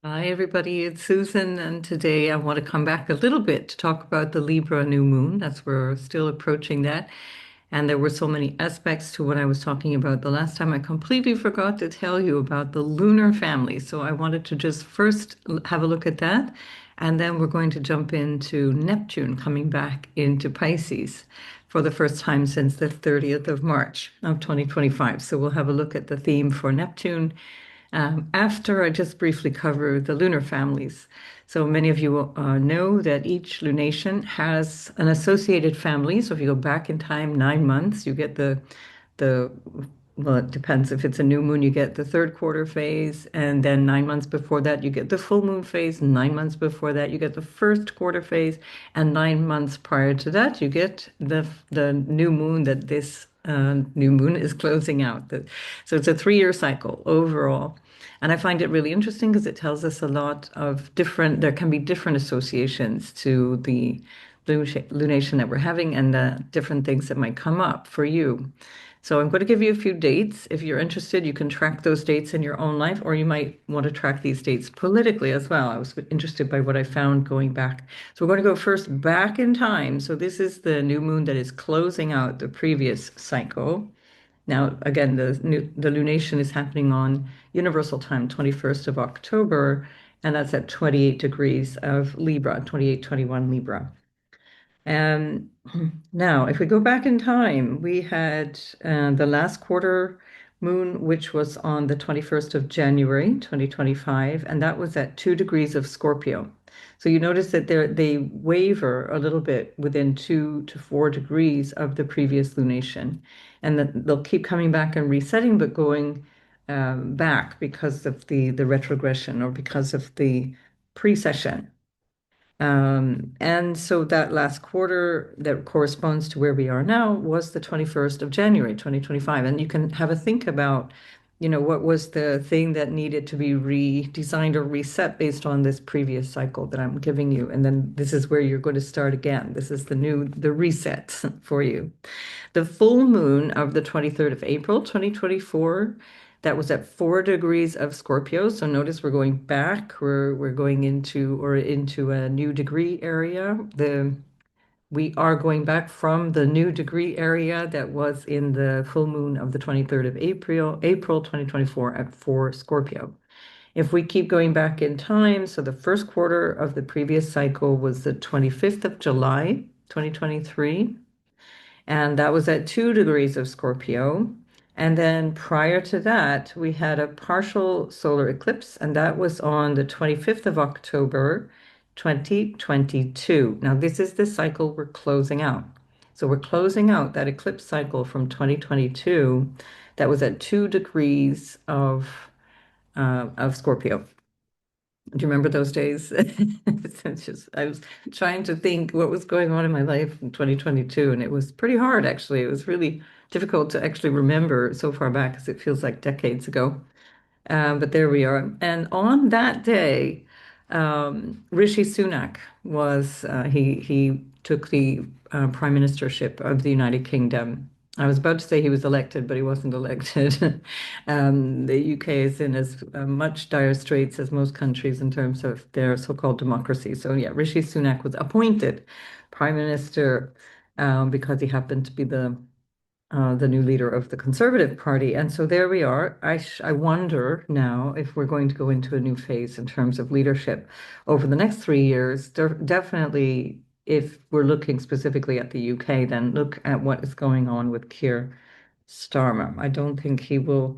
Hi, everybody. It's Susan, and today I want to come back a little bit to talk about the Libra new moon. We're still approaching that. And there were so many aspects to what I was talking about the last time. I completely forgot to tell you about the lunar family. So I wanted to just first have a look at that. And then we're going to jump into Neptune coming back into Pisces for the first time since the 30th of March of 2025. So we'll have a look at the theme for Neptune after I just briefly cover the lunar families. So many of you know that each lunation has an associated family. So if you go back in time 9 months, you get the well, it depends. If it's a new moon, you get the third quarter phase, and then 9 months before that, you get the full moon phase. 9 months before that, you get the first quarter phase, and 9 months prior to that, you get the new moon that this new moon is closing out. So it's a 3-year cycle overall. And I find it really interesting because it tells us a lot of there can be different associations to the lunation that we're having and the different things that might come up for you. So I'm going to give you a few dates. If you're interested, you can track those dates in your own life, or you might want to track these dates politically as well. I was interested by what I found going back. So we're going to go first back in time. So this is the new moon that is closing out the previous cycle. Now, again, the lunation is happening on Universal Time, 21st of October, and that's at 28 degrees of Libra, 28, 21 Libra. And now, if we go back in time, we had the last quarter moon, which was on the 21st of January, 2025, and that was at 2 degrees of Scorpio. So you notice that they waver a little bit within 2 to 4 degrees of the previous lunation, and that they'll keep coming back and resetting, but going back because of the retrogression or because of the precession. And so that last quarter that corresponds to where we are now was the 21st of January, 2025. And you can have a think about, what was the thing that needed to be redesigned or reset based on this previous cycle that I'm giving you. And then this is where you're going to start again. This is the reset for you. The full moon of the 23rd of April, 2024, that was at 4 degrees of Scorpio. So notice we're going back. We're going into a new degree area. We are going back from the new degree area that was in the full moon of the 23rd of April 2024 at 4 Scorpio. If we keep going back in time, so the first quarter of the previous cycle was the 25th of July, 2023, and that was at 2 degrees of Scorpio. And then prior to that, we had a partial solar eclipse, and that was on the 25th of October, 2022. Now, this is the cycle we're closing out. So we're closing out that eclipse cycle from 2022 that was at 2 degrees of Scorpio. Do you remember those days? I was trying to think what was going on in my life in 2022, and it was pretty hard, actually. It was really difficult to actually remember so far back because it feels like decades ago. But there we are. And on that day, Rishi Sunak he took the prime ministership of the United Kingdom. I was about to say he was elected, but he wasn't elected. The UK is in as much dire straits as most countries in terms of their so-called democracy. So yeah, Rishi Sunak was appointed prime minister because he happened to be the new leader of the Conservative Party. And so there we are. I wonder now if we're going to go into a new phase in terms of leadership over the next 3 years. Definitely, if we're looking specifically at the UK, then look at what is going on with Keir Starmer. I don't think he will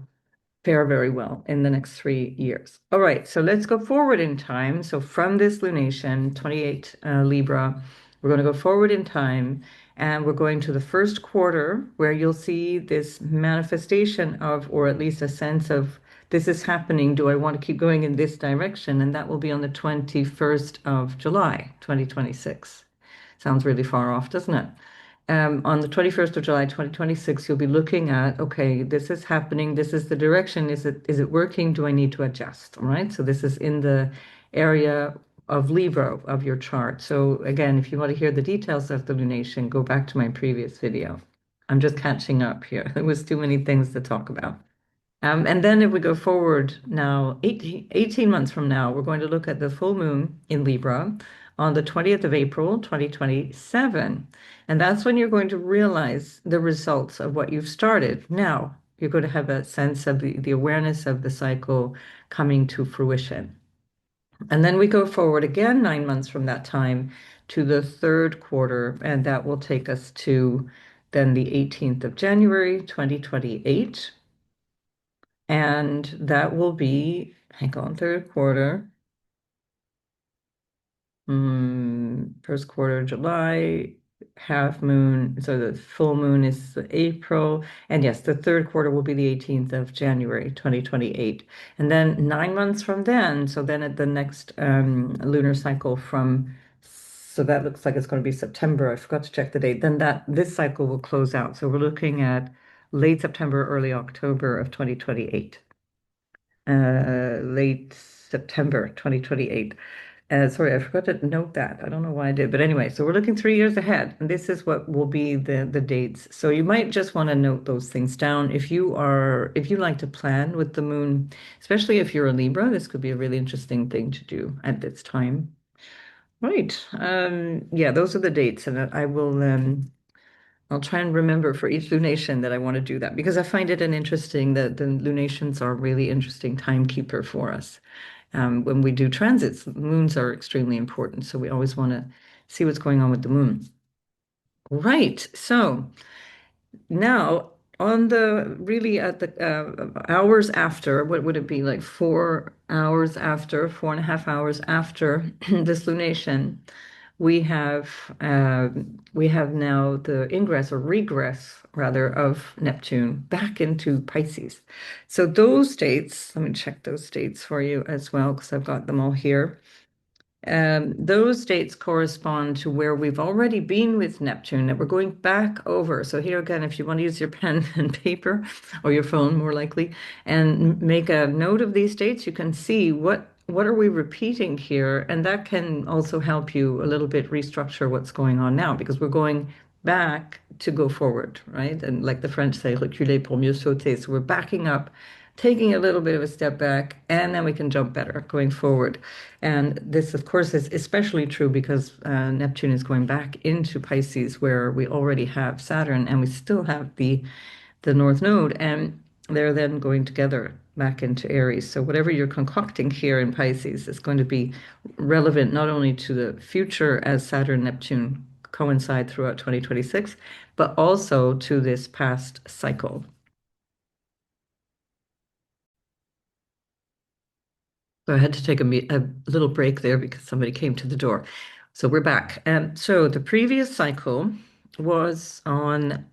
fare very well in the next 3 years. All right, so let's go forward in time. So from this lunation, 28 Libra, we're going to go forward in time and we're going to the first quarter where you'll see this manifestation of, or at least a sense of, this is happening. Do I want to keep going in this direction? And that will be on the 21st of July, 2026. Sounds really far off, doesn't it? On the 21st of July, 2026, you'll be looking at, okay, this is happening. This is the direction. Is it working? Do I need to adjust? All right. So this is in the area of Libra of your chart. So again, if you want to hear the details of the lunation, go back to my previous video. I'm just catching up here. There was too many things to talk about. And then if we go forward now, 18 months from now, we're going to look at the full moon in Libra on the 20th of April, 2027. And that's when you're going to realize the results of what you've started. Now, you're going to have a sense of the awareness of the cycle coming to fruition. And then we go forward again 9 months from that time to the third quarter, and that will take us to then the 18th of January, 2028. And that will be, hang on, third quarter, first quarter, July, half moon. So the full moon is April. And yes, the third quarter will be the 18th of January, 2028. And then 9 months from then, so then at the next lunar cycle from, so that looks like it's going to be September. I forgot to check the date. Then this cycle will close out. So we're looking at late September, early October of 2028. Late September 2028. Sorry, I forgot to note that. I don't know why I did, but anyway, so we're looking 3 years ahead, and this is what will be the dates. So you might just want to note those things down. If you like to plan with the moon, especially if you're a Libra, this could be a really interesting thing to do at this time. Right. Yeah, those are the dates, and I'll try and remember for each lunation that I want to do that because I find it an interesting that the lunations are a really interesting timekeeper for us. When we do transits, moons are extremely important, so we always want to see what's going on with the moon. Right. So now on the really at the hours after, what would it be like 4 hours after, 4.5 hours after this lunation? we have uh, we have now the ingress or regress rather of Neptune back into Pisces. So those dates, let me check those dates for you as well because I've got them all here. Those dates correspond to where we've already been with Neptune, that we're going back over. So here again, if you want to use your pen and paper or your phone, more likely, and make a note of these dates, you can see what are we repeating here, and that can also help you a little bit restructure what's going on now, because we're going back to go forward, right? And like the French say, reculer pour mieux sauter. So we're backing up, taking a little bit of a step back, and then we can jump better going forward. And this, of course, is especially true because Neptune is going back into Pisces, where we already have Saturn and we still have the North Node, and they're then going together back into Aries. So whatever you're concocting here in Pisces is going to be relevant not only to the future as Saturn and Neptune coincide throughout 2026, but also to this past cycle. So I had to take a little break there because somebody came to the door. So we're back. So the previous cycle was on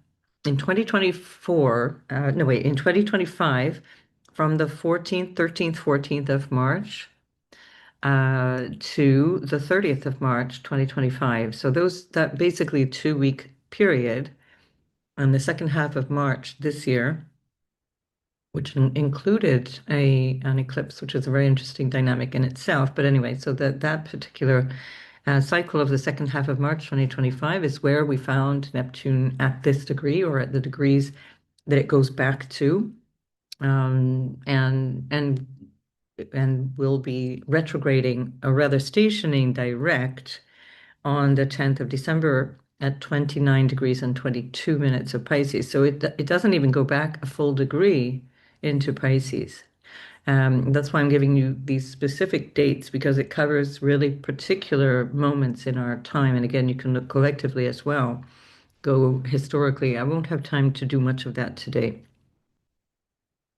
in 2024, no wait, in 2025, from the 14th, 13th, 14th of March to the 30th of March, 2025. So that basically 2 week period, and the second half of March this year, which included an eclipse, which is a very interesting dynamic in itself. But anyway, so that particular cycle of the second half of March 2025 is where we found Neptune at this degree or at the degrees that it goes back to, and will be retrograding, or rather stationing direct on the 10th of December at 29 degrees and 22 minutes of Pisces. So it doesn't even go back a full degree into Pisces. That's why I'm giving you these specific dates, because it covers really particular moments in our time. And again, you can look collectively as well, go historically. I won't have time to do much of that today.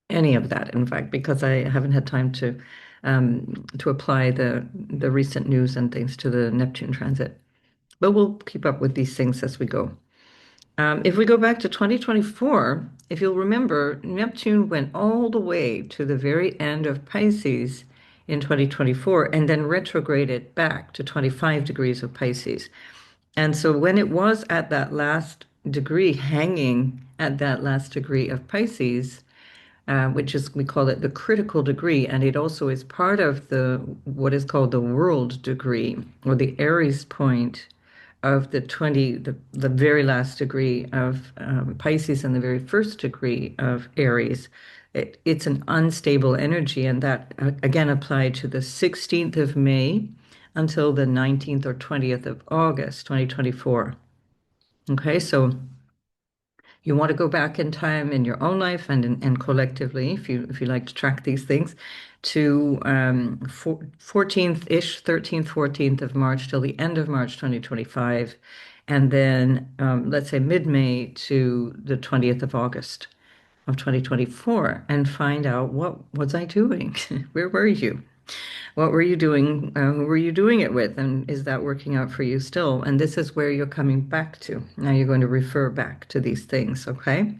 Any of that, in fact, because I haven't had time to apply the recent news and things to the Neptune transit. But we'll keep up with these things as we go. If we go back to 2024, if you'll remember, Neptune went all the way to the very end of Pisces in 2024 and then retrograded back to 25 degrees of Pisces. And so when it was at that last degree, hanging at that last degree of Pisces, which is, we call it the critical degree, and it also is part of what is called the world degree, or the Aries point of the very last degree of Pisces and the very first degree of Aries. it's an unstable energy, and that again applied to the 16th of May until the 19th or 20th of August, 2024. Okay, so you want to go back in time in your own life and collectively, if you like to track these things, to 14th-ish, 13th, 14th of March till the end of March 2025, and then let's say mid-May to the 20th of August of 2024, and find out what was I doing? Where were you? What were you doing? Who were you doing it with? And is that working out for you still? And this is where you're coming back to. Now you're going to refer back to these things, okay?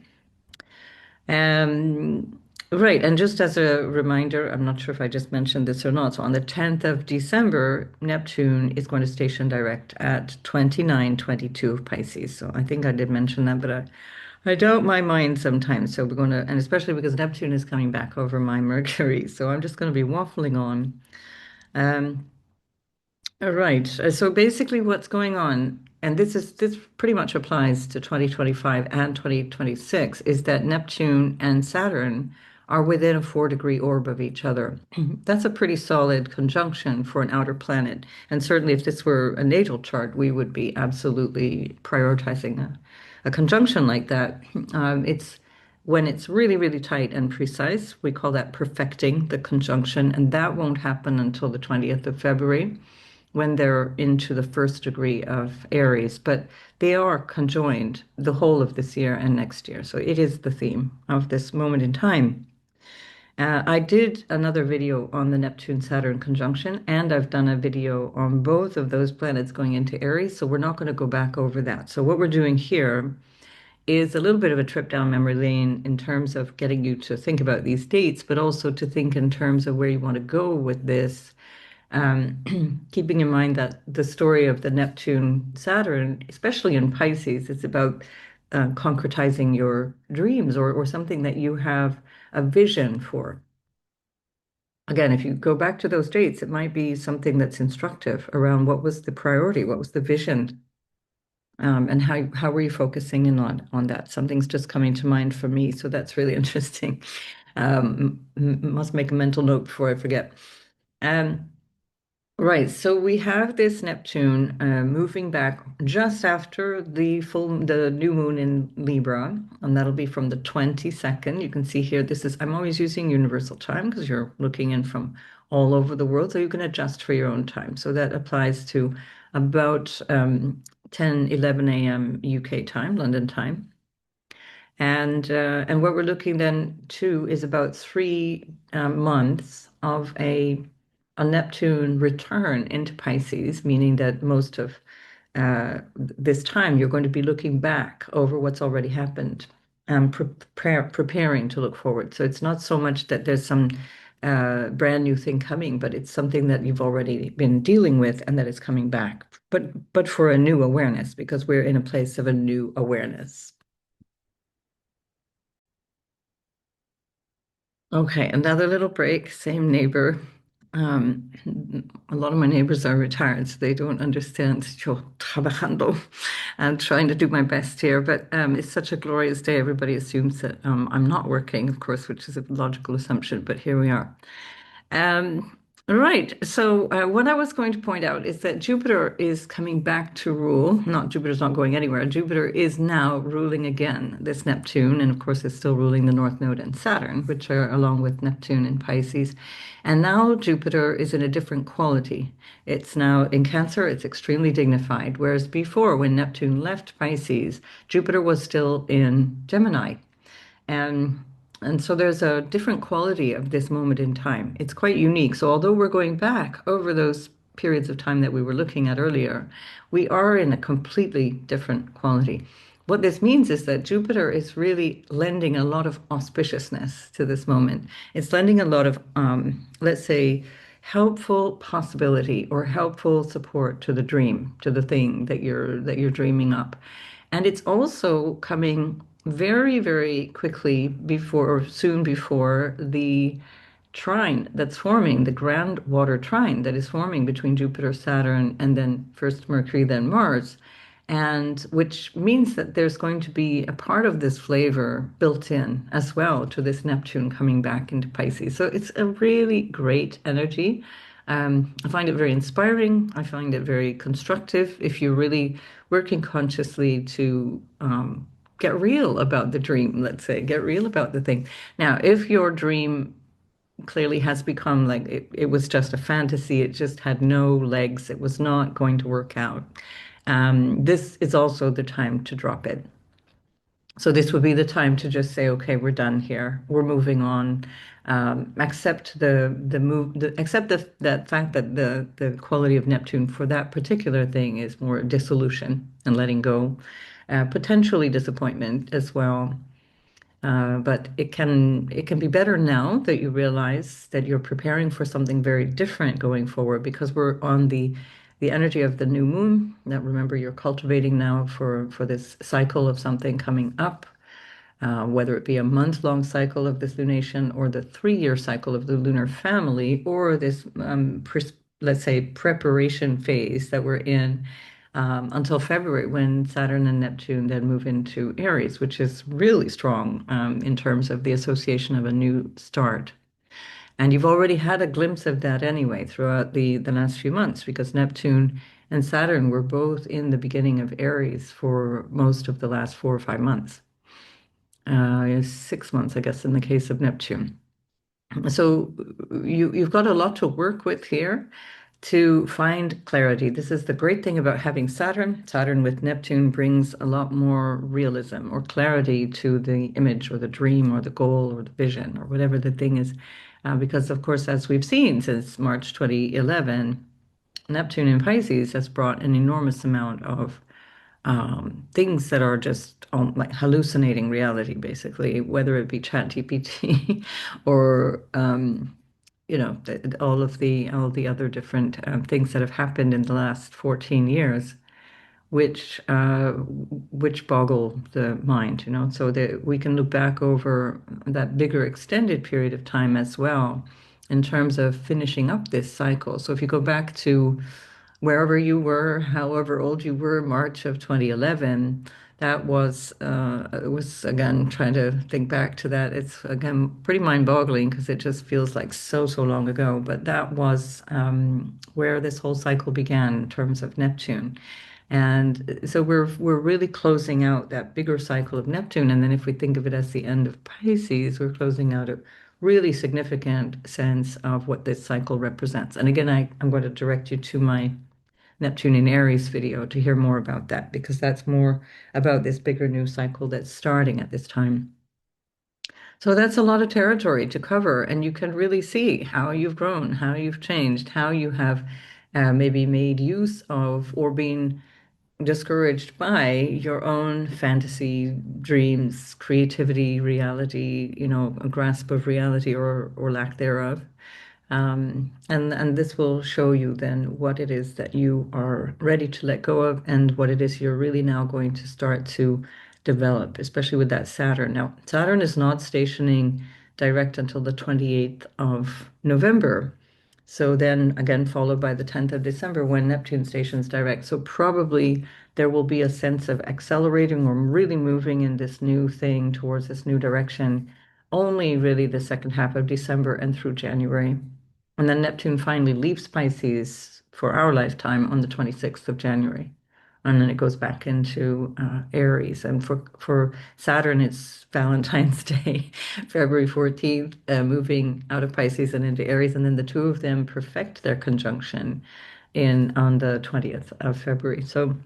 Um, right. And just as a reminder, I'm not sure if I just mentioned this or not. So on the 10th of December, Neptune is going to station direct at 2922 of Pisces. So I think I did mention that, but I doubt my mind sometimes. So we're going to, and especially because Neptune is coming back over my Mercury. So I'm just going to be waffling on. Um, all right. So basically what's going on, and this pretty much applies to 2025 and 2026, is that Neptune and Saturn are within a 4-degree orb of each other. That's a pretty solid conjunction for an outer planet. And certainly if this were a natal chart, we would be absolutely prioritizing a conjunction like that. It's when it's really, really tight and precise, we call that perfecting the conjunction, and that won't happen until the 20th of February when they're into the 1st degree of Aries, but they are conjoined the whole of this year and next year. So it is the theme of this moment in time. I did another video on the Neptune-Saturn conjunction, and I've done a video on both of those planets going into Aries, so we're not going to go back over that. So what we're doing here is a little bit of a trip down memory lane in terms of getting you to think about these dates, but also to think in terms of where you want to go with this, keeping in mind that the story of the Neptune Saturn, especially in Pisces, is about concretizing your dreams or something that you have a vision for. Again, if you go back to those dates, it might be something that's instructive around what was the priority, what was the vision, and how were you focusing in on that? Something's just coming to mind for me, so that's really interesting. Must make a mental note before I forget. Um, Right, so we have this Neptune moving back just after the new moon in Libra, and that'll be from the 22nd. You can see here, I'm always using universal time because you're looking in from all over the world, so you can adjust for your own time. So that applies to about 10, 11 a.m. UK time, London time. And what we're looking then to is about 3 months of a Neptune return into Pisces, meaning that most of this time you're going to be looking back over what's already happened and preparing to look forward. So it's not so much that there's some brand new thing coming, but it's something that you've already been dealing with and that is coming back, but for a new awareness, because we're in a place of a new awareness. Okay, another little break, same neighbor. Um, a lot of my neighbors are retired, so they don't understand yo trabajando. I'm trying to do my best here, but it's such a glorious day. Everybody assumes that I'm not working, of course, which is a logical assumption, but here we are. Um, right. So what I was going to point out is that Jupiter is coming back to rule. Not Jupiter's not going anywhere. Jupiter is now ruling again this Neptune, and of course is still ruling the North Node and Saturn, which are along with Neptune in Pisces. And now Jupiter is in a different quality. It's now in Cancer, it's extremely dignified, whereas before, when Neptune left Pisces, Jupiter was still in Gemini. And and so there's a different quality of this moment in time. It's quite unique. So although we're going back over those periods of time that we were looking at earlier, we are in a completely different quality. What this means is that Jupiter is really lending a lot of auspiciousness to this moment. It's lending a lot of, let's say, helpful possibility or helpful support to the dream, to the thing that you're dreaming up. And it's also coming very, very quickly before, or soon before, the trine that's forming, the Grand Water Trine that is forming between Jupiter, Saturn, and then first Mercury, then Mars. and which means that there's going to be a part of this flavor built in as well to this Neptune coming back into Pisces. So it's a really great energy. I find it very inspiring. I find it very constructive if you're really working consciously to get real about the dream, let's say, get real about the thing. Now, if your dream clearly has become like it was just a fantasy. It just had no legs. It was not going to work out. This is also the time to drop it. So this would be the time to just say, okay, we're done here. We're moving on. Accept the move. Accept that fact that the quality of Neptune for that particular thing is more dissolution and letting go, potentially disappointment as well. But it can be better now that you realize that you're preparing for something very different going forward because we're on the energy of the new moon. That remember you're cultivating now for this cycle of something coming up, whether it be a month-long cycle of this lunation or the 3-year cycle of the lunar family or this let's say preparation phase that we're in until February when Saturn and Neptune then move into Aries, which is really strong in terms of the association of a new start. And you've already had a glimpse of that anyway throughout the last few months because Neptune and Saturn were both in the beginning of Aries for most of the last 4 or 5 months. 6 months, I guess, in the case of Neptune. So you've got a lot to work with here to find clarity. This is the great thing about having Saturn. Saturn with Neptune brings a lot more realism or clarity to the image or the dream or the goal or the vision or whatever the thing is. Because, of course, as we've seen since March 2011, Neptune in Pisces has brought an enormous amount of things that are just like hallucinating reality, basically, whether it be ChatGPT or all the other different things that have happened in the last 14 years, which boggle the mind, so that we can look back over that bigger extended period of time as well in terms of finishing up this cycle. So if you go back to wherever you were, however old you were, March of 2011, that was, it was again trying to think back to that. It's again pretty mind-boggling because it just feels like so long ago. But that was where this whole cycle began in terms of Neptune. And so we're really closing out that bigger cycle of Neptune. And then if we think of it as the end of Pisces, we're closing out a really significant sense of what this cycle represents. And again, I'm going to direct you to my Neptune in Aries video to hear more about that because that's more about this bigger new cycle that's starting at this time. So that's a lot of territory to cover, and you can really see how you've grown, how you've changed, how you have maybe made use of or been discouraged by your own fantasy, dreams, creativity, reality, a grasp of reality or lack thereof. And this will show you then what it is that you are ready to let go of and what it is you're really now going to start to develop, especially with that Saturn. Now, Saturn is not stationing direct until the 28th of November. So then again, followed by the 10th of December when Neptune stations direct. So probably there will be a sense of accelerating or really moving in this new thing towards this new direction only really the second half of December and through January. And then Neptune finally leaves Pisces for our lifetime on the 26th of January. And then it goes back into Aries. And for Saturn, it's Valentine's Day, February 14th, moving out of Pisces and into Aries. And then the two of them perfect their conjunction on the 20th of February. So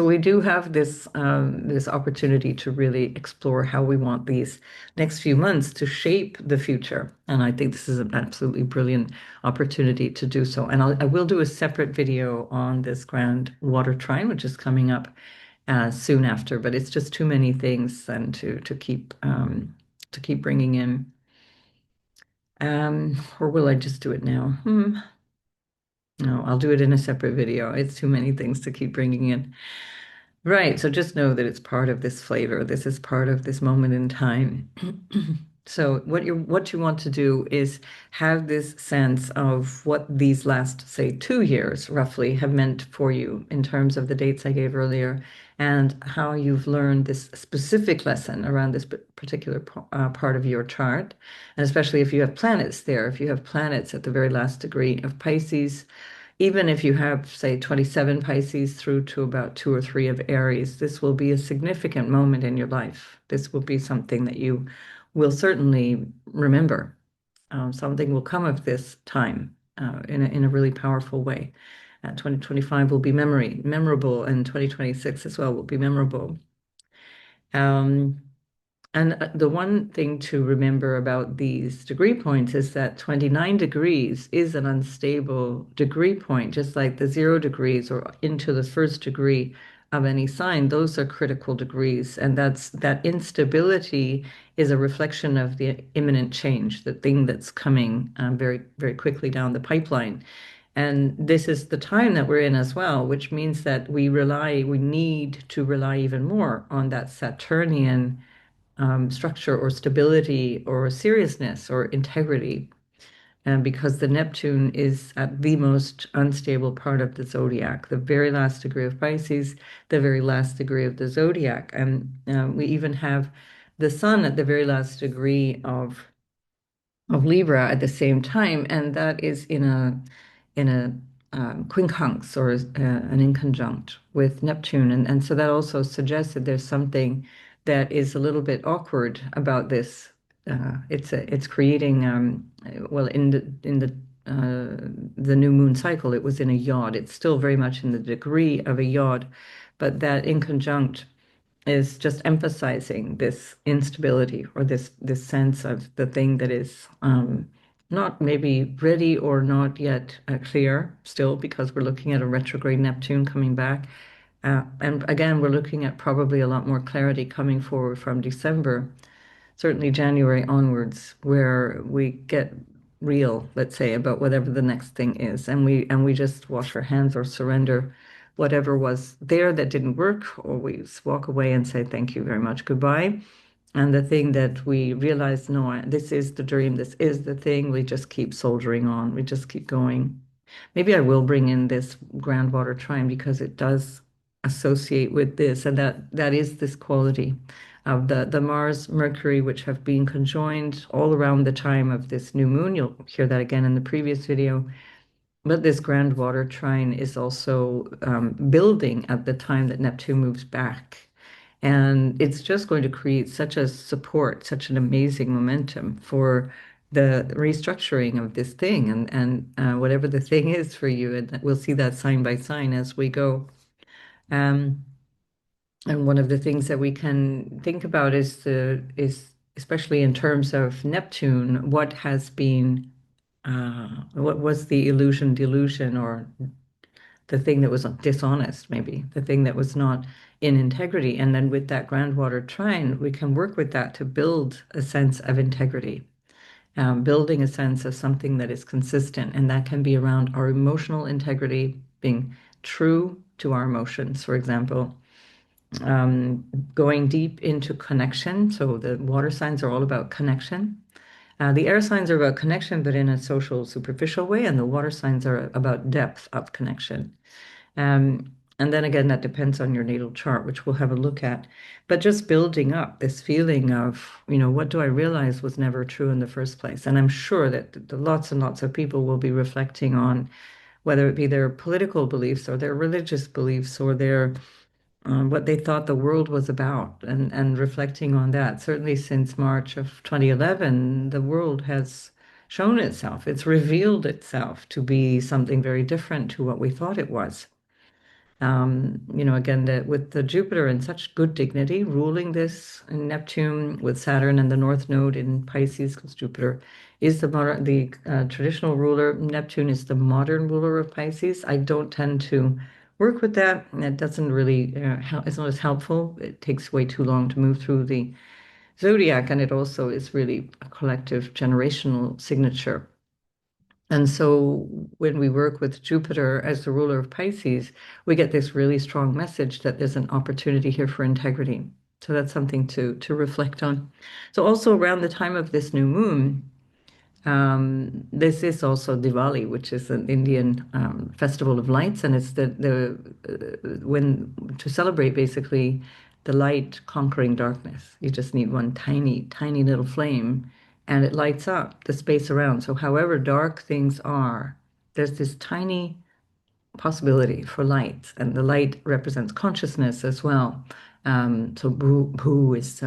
we do have this opportunity to really explore how we want these next few months to shape the future, and I think this is an absolutely brilliant opportunity to do so. And I will do a separate video on this Grand Water Trine, which is coming up soon after. But it's just too many things and to keep bringing in. Or will I just do it now? No, I'll do it in a separate video. It's too many things to keep bringing in. Right, so just know that it's part of this flavor. This is part of this moment in time. So what you want to do is have this sense of what these last, say, 2 years roughly have meant for you in terms of the dates I gave earlier, and how you've learned this specific lesson around this particular part of your chart, and especially if you have planets there, if you have planets at the very last degree of Pisces, even if you have, say, 27 Pisces through to about two or three of Aries, this will be a significant moment in your life. This will be something that you will certainly remember. Something will come of this time in a really powerful way. 2025 will be memorable, and 2026 as well will be memorable. Um, and the one thing to remember about these degree points is that 29 degrees is an unstable degree point, just like the 0 degrees or into the first degree of any sign. Those are critical degrees. And that instability is a reflection of the imminent change, the thing that's coming very, very quickly down the pipeline. And this is the time that we're in as well, which means that we need to rely even more on that Saturnian structure or stability or seriousness or integrity. And because the Neptune is at the most unstable part of the zodiac, the very last degree of Pisces, the very last degree of the zodiac. And we even have the sun at the very last degree of Libra at the same time, and that is in a quincunx or an inconjunct with Neptune, and so that also suggests that there's something that is a little bit awkward about this. It's creating well in the new moon cycle it was in a yod. It's still very much in the degree of a yod, but that inconjunct is just emphasizing this instability or this sense of the thing that is not maybe ready or not yet clear still, because we're looking at a retrograde Neptune coming back. And again, we're looking at probably a lot more clarity coming forward from December, certainly January onwards, where we get real, let's say, about whatever the next thing is, and we just wash our hands or surrender whatever was there that didn't work, or we walk away and say thank you very much, goodbye. And the thing that we realize, no, this is the dream, this is the thing, we just keep soldiering on, we just keep going. Maybe I will bring in this Grand Water Trine because it does associate with this, and that is this quality of the Mars Mercury, which have been conjoined all around the time of this new moon. You'll hear that again in the previous video. But this Grand Water Trine is also building at the time that Neptune moves back. And it's just going to create such a support, such an amazing momentum for the restructuring of this thing, and whatever the thing is for you. And we'll see that sign by sign as we go. Um, and one of the things that we can think about is especially in terms of Neptune, what was the illusion, delusion, or the thing that was dishonest, maybe the thing that was not in integrity. And then with that Grand Water Trine, we can work with that to build a sense of integrity, building a sense of something that is consistent. And that can be around our emotional integrity, being true to our emotions, for example, going deep into connection. So the water signs are all about connection. The air signs are about connection, but in a social, superficial way, and the water signs are about depth of connection. And then again, that depends on your natal chart, which we'll have a look at. But just building up this feeling of, what do I realize was never true in the first place? And I'm sure that lots and lots of people will be reflecting on whether it be their political beliefs or their religious beliefs or their what they thought the world was about, and reflecting on that. Certainly since March of 2011, the world has shown itself, it's revealed itself to be something very different to what we thought it was. Again, with the Jupiter in such good dignity, ruling this in Neptune with Saturn and the North Node in Pisces, because Jupiter is the traditional ruler. Neptune is the modern ruler of Pisces. I don't tend to work with that. It doesn't really it's not as helpful. It takes way too long to move through the zodiac, and it also is really a collective generational signature. And so when we work with Jupiter as the ruler of Pisces, we get this really strong message that there's an opportunity here for integrity. So that's something to reflect on. So also around the time of this new moon, this is also Diwali, which is an Indian festival of lights, and it's when to celebrate basically the light conquering darkness. You just need one tiny, tiny little flame, and it lights up the space around. So however dark things are, there's this tiny possibility for light, and the light represents consciousness as well. So bhu is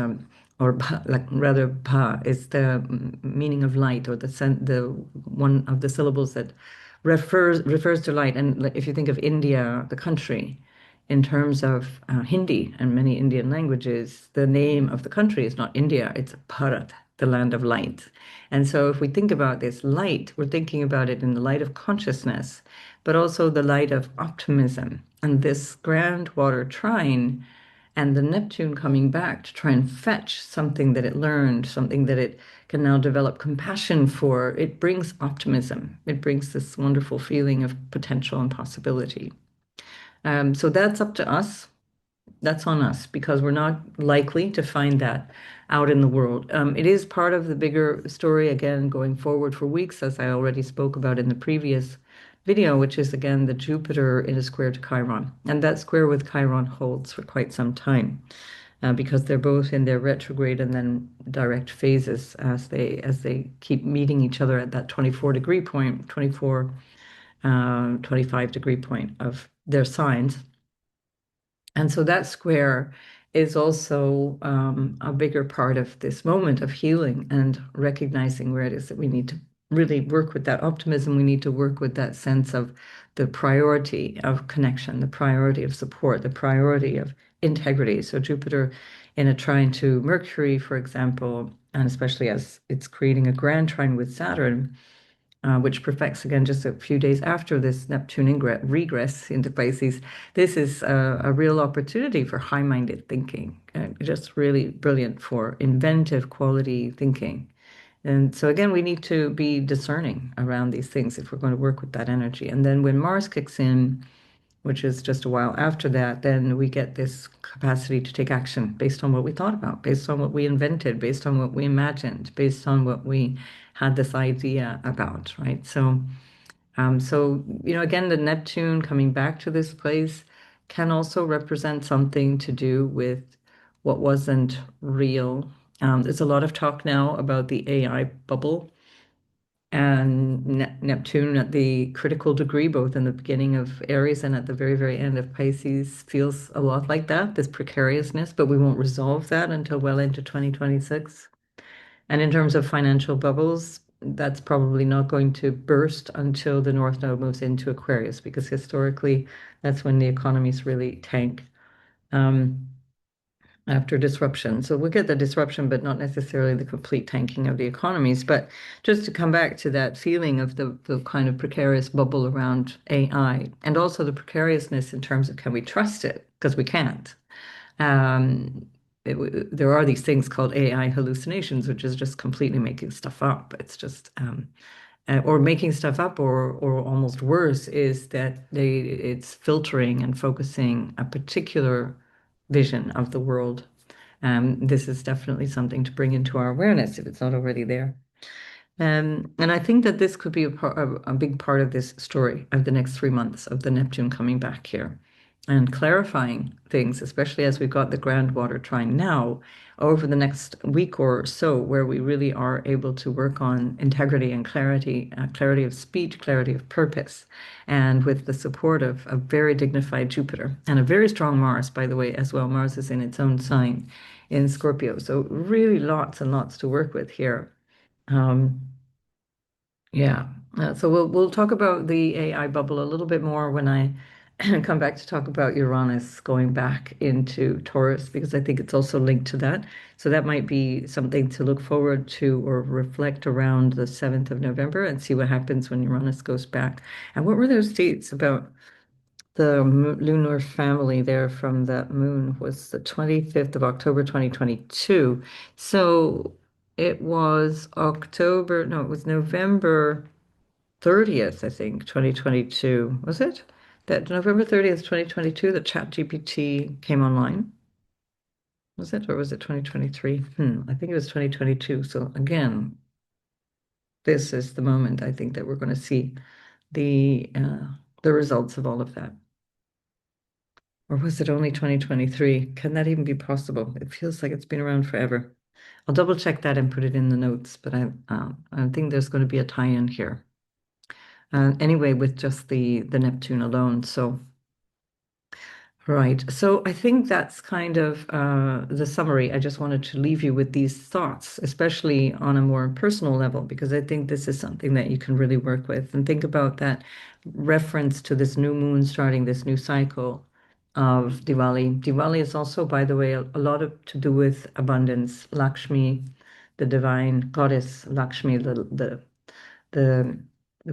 or like rather pa is the meaning of light, or the one of the syllables that refers to light. And if you think of India, the country, in terms of Hindi and many Indian languages, the name of the country is not India, it's Bharat, the land of light. And so if we think about this light, we're thinking about it in the light of consciousness, but also the light of optimism. And this Grand Water Trine and the Neptune coming back to try and fetch something that it learned, something that it can now develop compassion for, it brings optimism. It brings this wonderful feeling of potential and possibility. So that's up to us. That's on us because we're not likely to find that out in the world. It is part of the bigger story, again, going forward for weeks, as I already spoke about in the previous video, which is again the Jupiter in a square to Chiron. And that square with Chiron holds for quite some time because they're both in their retrograde and then direct phases as they keep meeting each other at that 24-degree point, 24, 25-degree point of their signs. And so that square is also a bigger part of this moment of healing and recognizing where it is that we need to really work with that optimism. We need to work with that sense of the priority of connection, the priority of support, the priority of integrity. So Jupiter in a trine to Mercury, for example, and especially as it's creating a grand trine with Saturn, which perfects again just a few days after this Neptune regress into Pisces. This is a real opportunity for high-minded thinking, just really brilliant for inventive quality thinking. And so again, we need to be discerning around these things if we're going to work with that energy. And then when Mars kicks in, which is just a while after that, then we get this capacity to take action based on what we thought about, based on what we invented, based on what we imagined, based on what we had this idea about, right? So again, the Neptune coming back to this place can also represent something to do with what wasn't real. There's a lot of talk now about the AI bubble and Neptune at the critical degree, both in the beginning of Aries and at the very, very end of Pisces, feels a lot like that, this precariousness, but we won't resolve that until well into 2026. And in terms of financial bubbles, that's probably not going to burst until the North Node moves into Aquarius, because historically, that's when the economies really tank. Um, after disruption. So we'll get the disruption, but not necessarily the complete tanking of the economies. But just to come back to that feeling of the kind of precarious bubble around AI, and also the precariousness in terms of can we trust it? Because we can't. Um, there are these things called AI hallucinations, which is just completely making stuff up. It's just or making stuff up, or almost worse, is that it's filtering and focusing a particular vision of the world. This is definitely something to bring into our awareness if it's not already there. And I think that this could be a big part of this story of the next 3 months of the Neptune coming back here and clarifying things, especially as we've got the Grand Water Trine now over the next week or so, where we really are able to work on integrity and clarity, clarity of speech, clarity of purpose, and with the support of a very dignified Jupiter and a very strong Mars, by the way, as well. Mars is in its own sign in Scorpio. So really lots and lots to work with here. Um, yeah. So we'll talk about the AI bubble a little bit more when I come back to talk about Uranus going back into Taurus, because I think it's also linked to that. So that might be something to look forward to or reflect around the 7th of November and see what happens when Uranus goes back. And what were those dates about the lunar family there from that moon was the 25th of October 2022. So it was October, no, it was November 30th, I think, 2022. Was it? That November 30th, 2022, that ChatGPT came online. Was it, or was it 2023? I think it was 2022. So again, this is the moment I think that we're going to see the uh, the results of all of that. Or was it only 2023? Can that even be possible? It feels like it's been around forever. I'll double check that and put it in the notes, but I think there's going to be a tie-in here. Anyway, with just the Neptune alone. So right. So I think that's kind of the summary. I just wanted to leave you with these thoughts, especially on a more personal level, because I think this is something that you can really work with. And think about that reference to this new moon starting this new cycle of Diwali. Diwali is also, by the way, a lot of to do with abundance. Lakshmi, the divine goddess Lakshmi, the the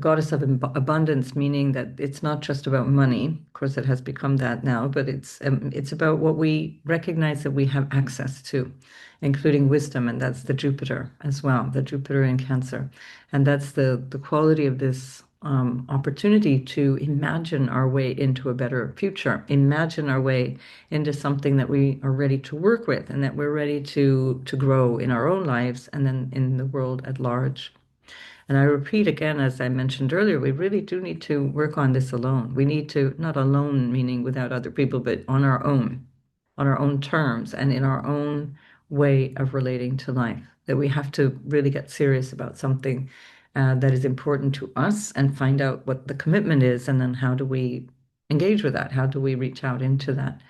goddess of abundance, meaning that it's not just about money. Of course, it has become that now, but it's about what we recognize that we have access to, including wisdom, and that's the Jupiter as well, the Jupiter in Cancer, and that's the quality of this opportunity to imagine our way into a better future, imagine our way into something that we are ready to work with, and that we're ready to grow in our own lives and then in the world at large. And I repeat again, as I mentioned earlier, we really do need to work on this alone. We need to, not alone, meaning without other people, but on our own terms and in our own way of relating to life. That we have to really get serious about something that is important to us and find out what the commitment is, and then how do we engage with that? How do we reach out into that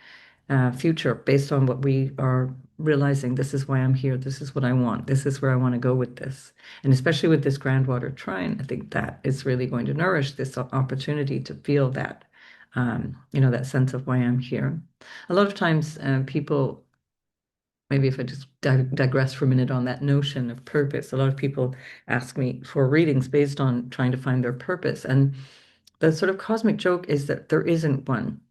future based on what we are realizing? This is why I'm here. This is what I want. This is where I want to go with this. And especially with this Grand Water Trine, I think that is really going to nourish this opportunity to feel that, that sense of why I'm here. A lot of times, people, maybe if I just digress for a minute on that notion of purpose, a lot of people ask me for readings based on trying to find their purpose. And the sort of cosmic joke is that there isn't one.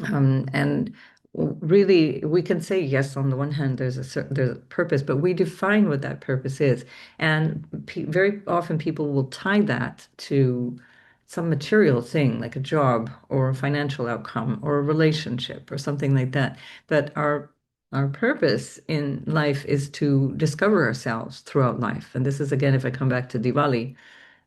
And really, we can say yes, on the one hand, there's a purpose, but we define what that purpose is. And very often people will tie that to some material thing, like a job or a financial outcome or a relationship or something like that. But our purpose in life is to discover ourselves throughout life. And this is, again, if I come back to Diwali,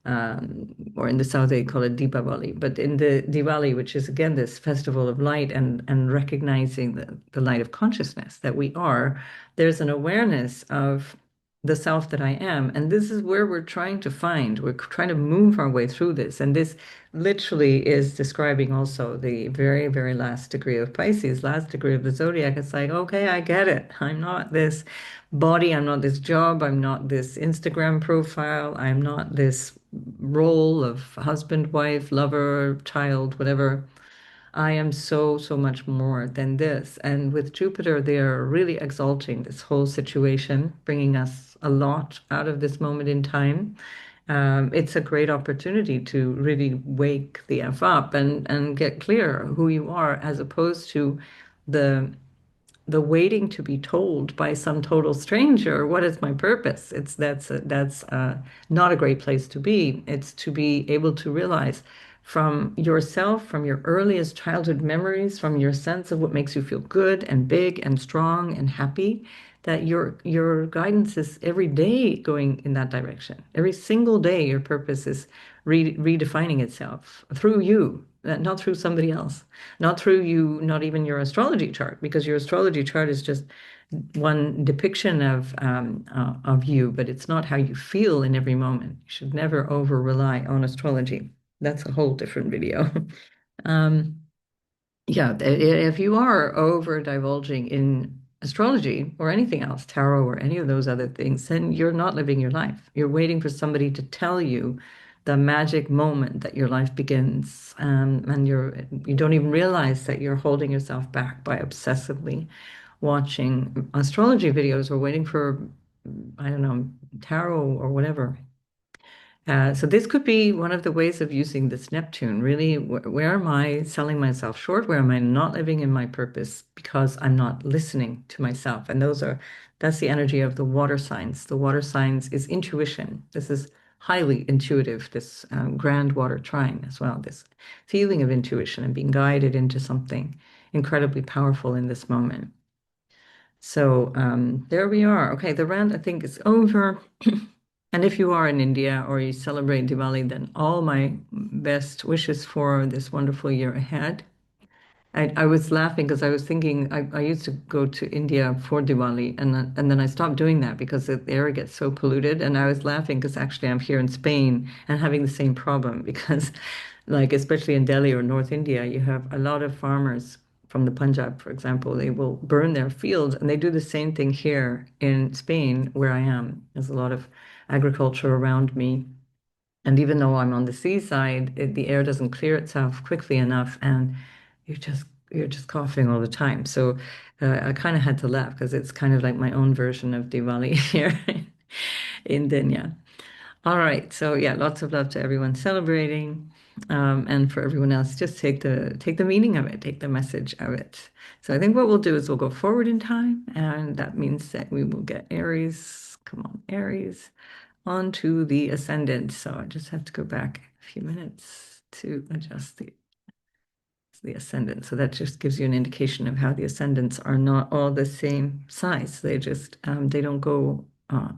or in the south they call it Deepavali. But in the Diwali, which is again this festival of light and recognizing the light of consciousness that we are, there's an awareness of the self that I am. And this is where we're trying to find, we're trying to move our way through this. And this literally is describing also the very, very last degree of Pisces, last degree of the Zodiac. It's like, okay, I get it. I'm not this body, I'm not this job, I'm not this Instagram profile, I'm not this role of husband, wife, lover, child, whatever. I am so, so much more than this. And with Jupiter, they are really exalting this whole situation, bringing us a lot out of this moment in time. It's a great opportunity to really wake the F up and get clear who you are, as opposed to the waiting to be told by some total stranger what is my purpose. It's that's not a great place to be. It's to be able to realize from yourself, from your earliest childhood memories, from your sense of what makes you feel good and big and strong and happy, that your guidance is every day going in that direction. Every single day, your purpose is redefining itself through you, not through somebody else, not through you, not even your astrology chart, because your astrology chart is just one depiction of you, but it's not how you feel in every moment. You should never over rely on astrology. That's a whole different video. Um, yeah, if you are over divulging in astrology or anything else, tarot or any of those other things, then you're not living your life. You're waiting for somebody to tell you the magic moment that your life begins, and you don't even realize that you're holding yourself back by obsessively watching astrology videos or waiting for, I don't know, tarot or whatever. So this could be one of the ways of using this Neptune. Really, where am I selling myself short? Where am I not living in my purpose because I'm not listening to myself? And that's the energy of the water signs. The water signs is intuition. This is highly intuitive, this grand water trine as well, this feeling of intuition and being guided into something incredibly powerful in this moment. So there we are. Okay, the rant I think is over. And if you are in India or you celebrate Diwali, then all my best wishes for this wonderful year ahead. I was laughing because I was thinking I used to go to India for Diwali and then I stopped doing that because the air gets so polluted. And I was laughing because actually I'm here in Spain and having the same problem because like especially in Delhi or North India, you have a lot of farmers from the Punjab, for example, they will burn their fields and they do the same thing here in Spain where I am. There's a lot of agriculture around me. And even though I'm on the seaside, the air doesn't clear itself quickly enough, and you're just coughing all the time. So I kind of had to laugh because it's kind of like my own version of Diwali here in Dinya. All right, so yeah, lots of love to everyone celebrating, and for everyone else, just take the meaning of it, take the message of it. So I think what we'll do is we'll go forward in time, and that means that we will get Aries. Come on, Aries onto the ascendant. So I just have to go back a few minutes to adjust the ascendant. So that just gives you an indication of how the ascendants are not all the same size. They just they don't go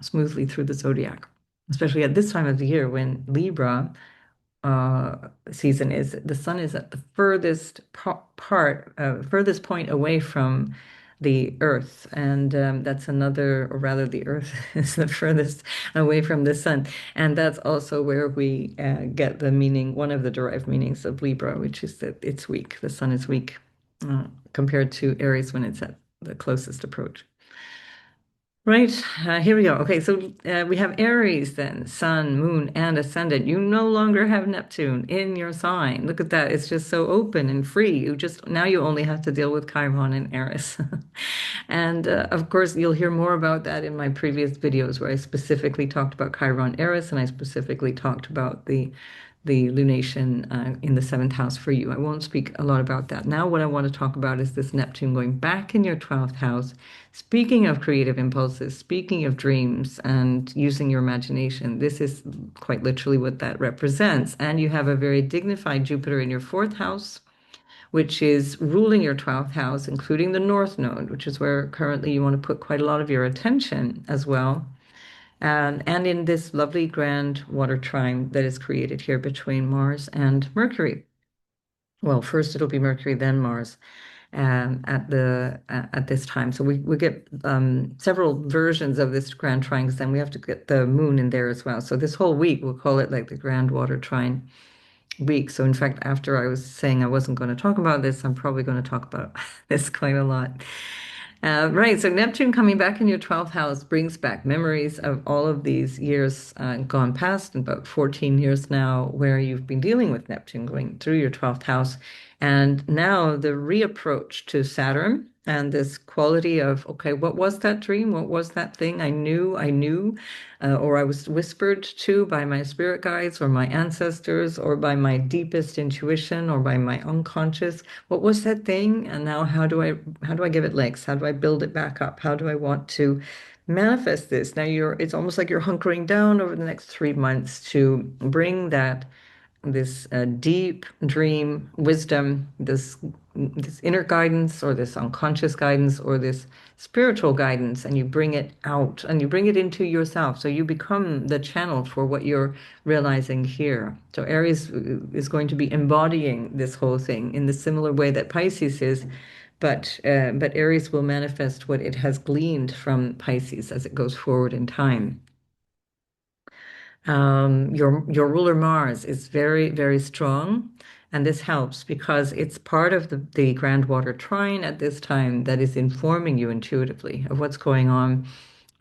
smoothly through the zodiac, especially at this time of the year when Libra season is the sun is at the furthest furthest point away from the Earth, and that's another, or rather, the Earth is the furthest away from the sun, and that's also where we get the meaning, one of the derived meanings of Libra, which is that it's weak. The sun is weak compared to Aries when it's at the closest approach. Right, here we go. Okay, so we have Aries then, Sun, Moon, and Ascendant. You no longer have Neptune in your sign. Look at that. It's just so open and free. You just, now you only have to deal with Chiron and Eris. And of course, you'll hear more about that in my previous videos where I specifically talked about Chiron, Eris, and I specifically talked about the lunation in the seventh house for you. I won't speak a lot about that. Now, what I want to talk about is this Neptune going back in your 12th house. Speaking of creative impulses, speaking of dreams and using your imagination, this is quite literally what that represents. And you have a very dignified Jupiter in your fourth house, which is ruling your 12th house, including the North Node, which is where currently you want to put quite a lot of your attention as well. And in this lovely Grand Water Trine that is created here between Mars and Mercury. Well, first it'll be Mercury, then Mars, at this time. So we get several versions of this Grand Trine, because then we have to get the Moon in there as well. So this whole week we'll call it like the Grand Water Trine week. So in fact, after I was saying I wasn't going to talk about this, I'm probably going to talk about this quite a lot. Right, so Neptune coming back in your 12th house brings back memories of all of these years gone past, about 14 years now, where you've been dealing with Neptune going through your 12th house. And now the reapproach to Saturn and this quality of, okay, what was that dream? What was that thing I knew, or I was whispered to by my spirit guides or my ancestors or by my deepest intuition or by my unconscious? What was that thing? And now how do I give it legs? How do I build it back up? How do I want to manifest this? Now it's almost like you're hunkering down over the next 3 months to bring this deep dream wisdom, this inner guidance or this unconscious guidance or this spiritual guidance, and you bring it out and you bring it into yourself. So you become the channel for what you're realizing here. So Aries is going to be embodying this whole thing in the similar way that Pisces is, but Aries will manifest what it has gleaned from Pisces as it goes forward in time. Your ruler Mars is very, very strong, and this helps because it's part of the Grand Water Trine at this time that is informing you intuitively of what's going on.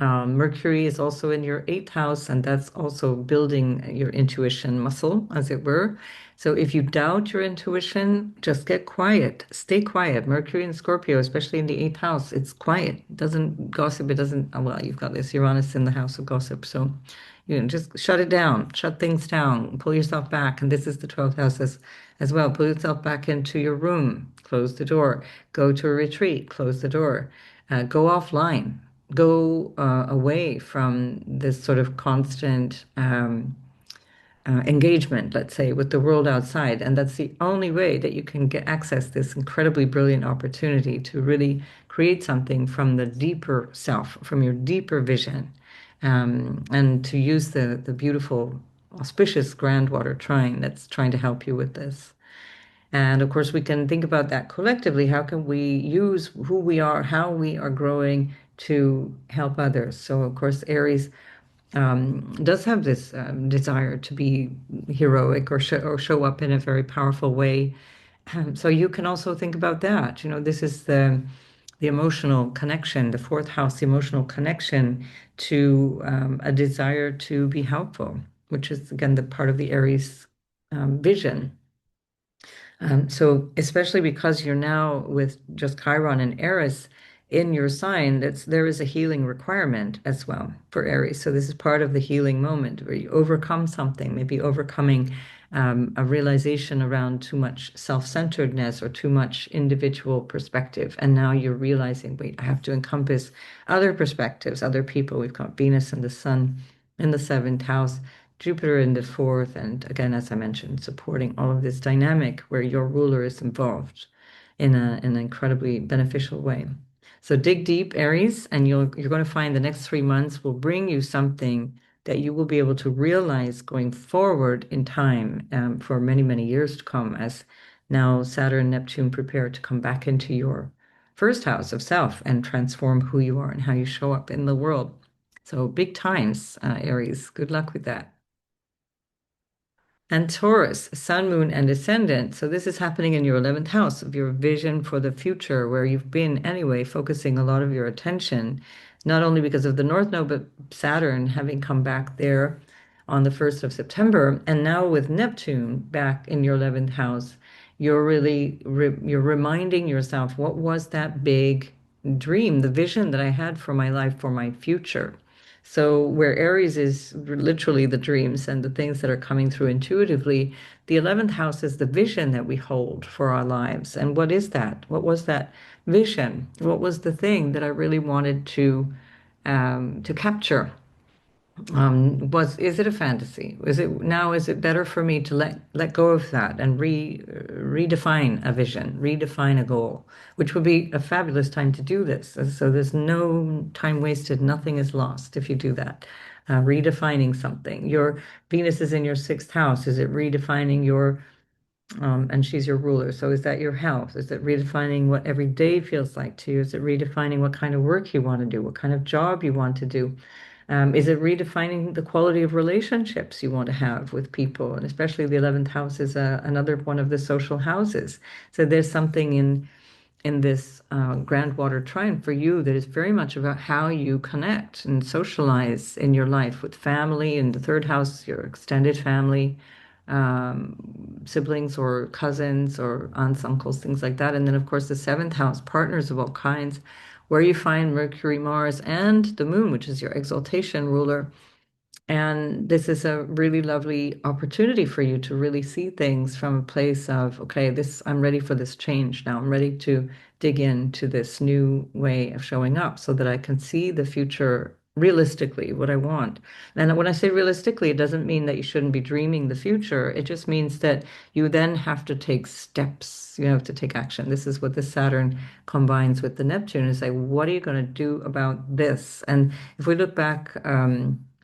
Mercury is also in your eighth house, and that's also building your intuition muscle, as it were. So if you doubt your intuition, just get quiet. Stay quiet. Mercury and Scorpio, especially in the eighth house, it's quiet. It doesn't gossip. It doesn't, oh, well, you've got this Uranus in the house of gossip. So, just shut it down, shut things down, pull yourself back. And this is the 12th house as well. Pull yourself back into your room, close the door, go to a retreat, close the door, go offline, go away from this sort of constant engagement, let's say, with the world outside. And that's the only way that you can get access this incredibly brilliant opportunity to really create something from the deeper self, from your deeper vision, and to use the beautiful, auspicious Grand Water Trine that's trying to help you with this. And of course, we can think about that collectively. How can we use who we are, how we are growing to help others? So, of course, Aries does have this desire to be heroic or show up in a very powerful way. So you can also think about that. This is the emotional connection, the fourth house, the emotional connection to a desire to be helpful, which is again the part of the Aries vision. So especially because you're now with just Chiron and Eris in your sign, there is a healing requirement as well for Aries. So this is part of the healing moment where you overcome something, maybe overcoming a realization around too much self-centeredness or too much individual perspective. And now you're realizing, wait, I have to encompass other perspectives, other people. We've got Venus and the Sun in the seventh house. Jupiter in the fourth, and again, as I mentioned, supporting all of this dynamic where your ruler is involved in an incredibly beneficial way. So dig deep, Aries, and you're going to find the next 3 months will bring you something that you will be able to realize going forward in time for many, many years to come as now Saturn and Neptune prepare to come back into your first house of self and transform who you are and how you show up in the world. So big times, Aries. Good luck with that. And Taurus, Sun, Moon, and Ascendant. So this is happening in your 11th house of your vision for the future, where you've been anyway focusing a lot of your attention, not only because of the North Node, but Saturn having come back there on the 1st of September. And now with Neptune back in your 11th house, you're really you're reminding yourself, what was that big dream, the vision that I had for my life, for my future? So, where Aries is literally the dreams and the things that are coming through intuitively, the 11th house is the vision that we hold for our lives. And what is that? What was that vision? What was the thing that I really wanted to capture? Is it a fantasy? Is it better for me to let go of that and redefine a vision, redefine a goal, which would be a fabulous time to do this. So there's no time wasted, nothing is lost if you do that. Redefining something. Your Venus is in your sixth house. Is it redefining and she's your ruler. So is that your health? Is it redefining what every day feels like to you? Is it redefining what kind of work you want to do? What kind of job you want to do? Is it redefining the quality of relationships you want to have with people? And especially the 11th house is another one of the social houses. So there's something in this Grand Water Trine for you that is very much about how you connect and socialize in your life with family. In the third house, your extended family, siblings or cousins or aunts, uncles, things like that. And then, of course, the seventh house, partners of all kinds, where you find Mercury, Mars, and the moon, which is your exaltation ruler. And this is a really lovely opportunity for you to really see things from a place of, okay, I'm ready for this change now. I'm ready to dig into this new way of showing up so that I can see the future realistically, what I want. And when I say realistically, it doesn't mean that you shouldn't be dreaming the future. It just means that you then have to take steps. You have to take action. This is what the Saturn combines with the Neptune is like, what are you going to do about this? And if we look back,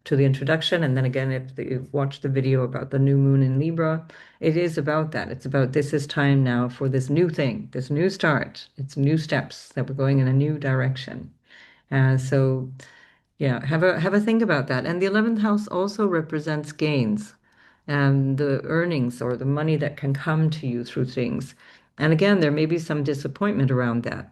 to the introduction. And then again, if you watch the video about the new moon in Libra, it is about that. It's about this is time now for this new thing, this new start. It's new steps that we're going in a new direction. So yeah, have a think about that. And the 11th house also represents gains and the earnings or the money that can come to you through things. And again, there may be some disappointment around that.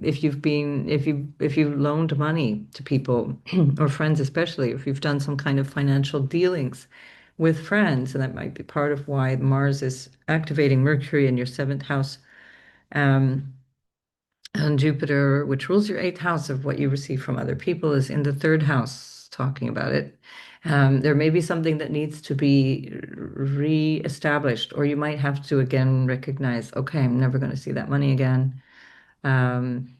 If you've loaned money to people or friends, especially if you've done some kind of financial dealings with friends, and that might be part of why Mars is activating Mercury in your seventh house. Um, and Jupiter, which rules your eighth house of what you receive from other people, is in the third house, talking about it. There may be something that needs to be re-established, or you might have to again recognize, okay, I'm never going to see that money again. Um,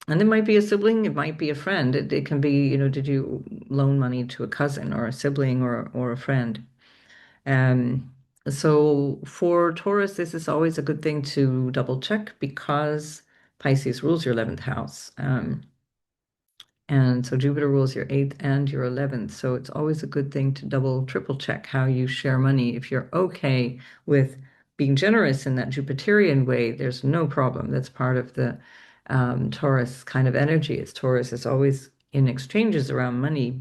and it might be a sibling, it might be a friend. It can be, did you loan money to a cousin or a sibling or a friend? Um, so for Taurus, this is always a good thing to double check because Pisces rules your 11th house. And so Jupiter rules your eighth and your 11th. So it's always a good thing to double, triple check how you share money. If you're okay with being generous in that Jupiterian way, there's no problem. That's part of the Taurus kind of energy. It's Taurus is always in exchanges around money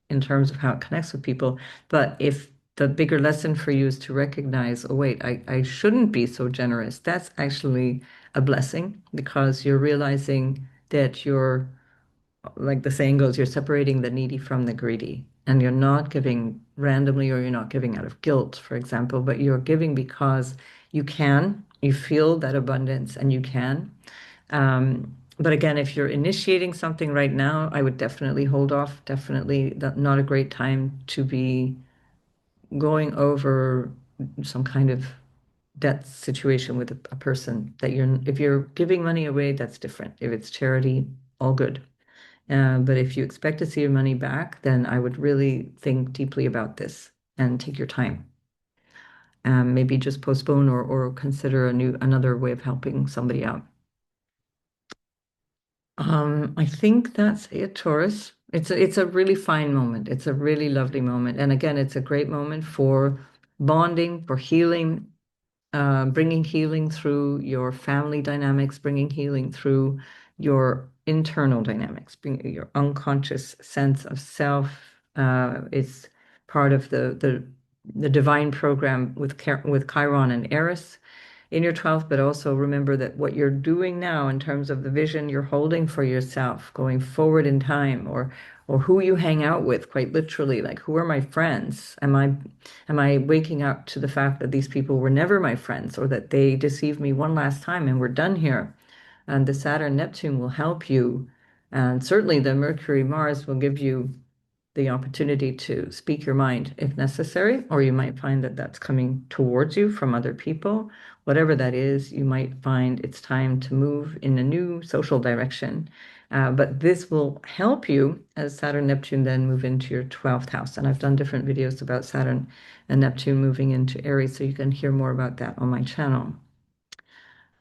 in terms of how it connects with people. But if the bigger lesson for you is to recognize, oh, wait, I shouldn't be so generous, that's actually a blessing because you're realizing that you're like the saying goes, you're separating the needy from the greedy. And you're not giving randomly or you're not giving out of guilt, for example, but you're giving because you can, you feel that abundance and you can. But again, if you're initiating something right now, I would definitely hold off. Definitely not a great time to be going over some kind of debt situation with a person that if you're giving money away, that's different. If it's charity, all good. But if you expect to see your money back, then I would really think deeply about this and take your time. Maybe just postpone or consider another way of helping somebody out. I think that's it, Taurus. It's a really fine moment. It's a really lovely moment. And again, it's a great moment for bonding, for healing, bringing healing through your family dynamics, bringing healing through your internal dynamics, bringing your unconscious sense of self. It's part of the divine program with Chiron and Eris in your 12th, but also remember that what you're doing now in terms of the vision you're holding for yourself going forward in time or who you hang out with, quite literally, like who are my friends? Am I waking up to the fact that these people were never my friends or that they deceived me one last time and we're done here? And the Saturn Neptune will help you. And certainly the Mercury Mars will give you the opportunity to speak your mind if necessary, or you might find that that's coming towards you from other people. Whatever that is, you might find it's time to move in a new social direction. But this will help you as Saturn Neptune then move into your 12th house. And I've done different videos about Saturn and Neptune moving into Aries, so you can hear more about that on my channel.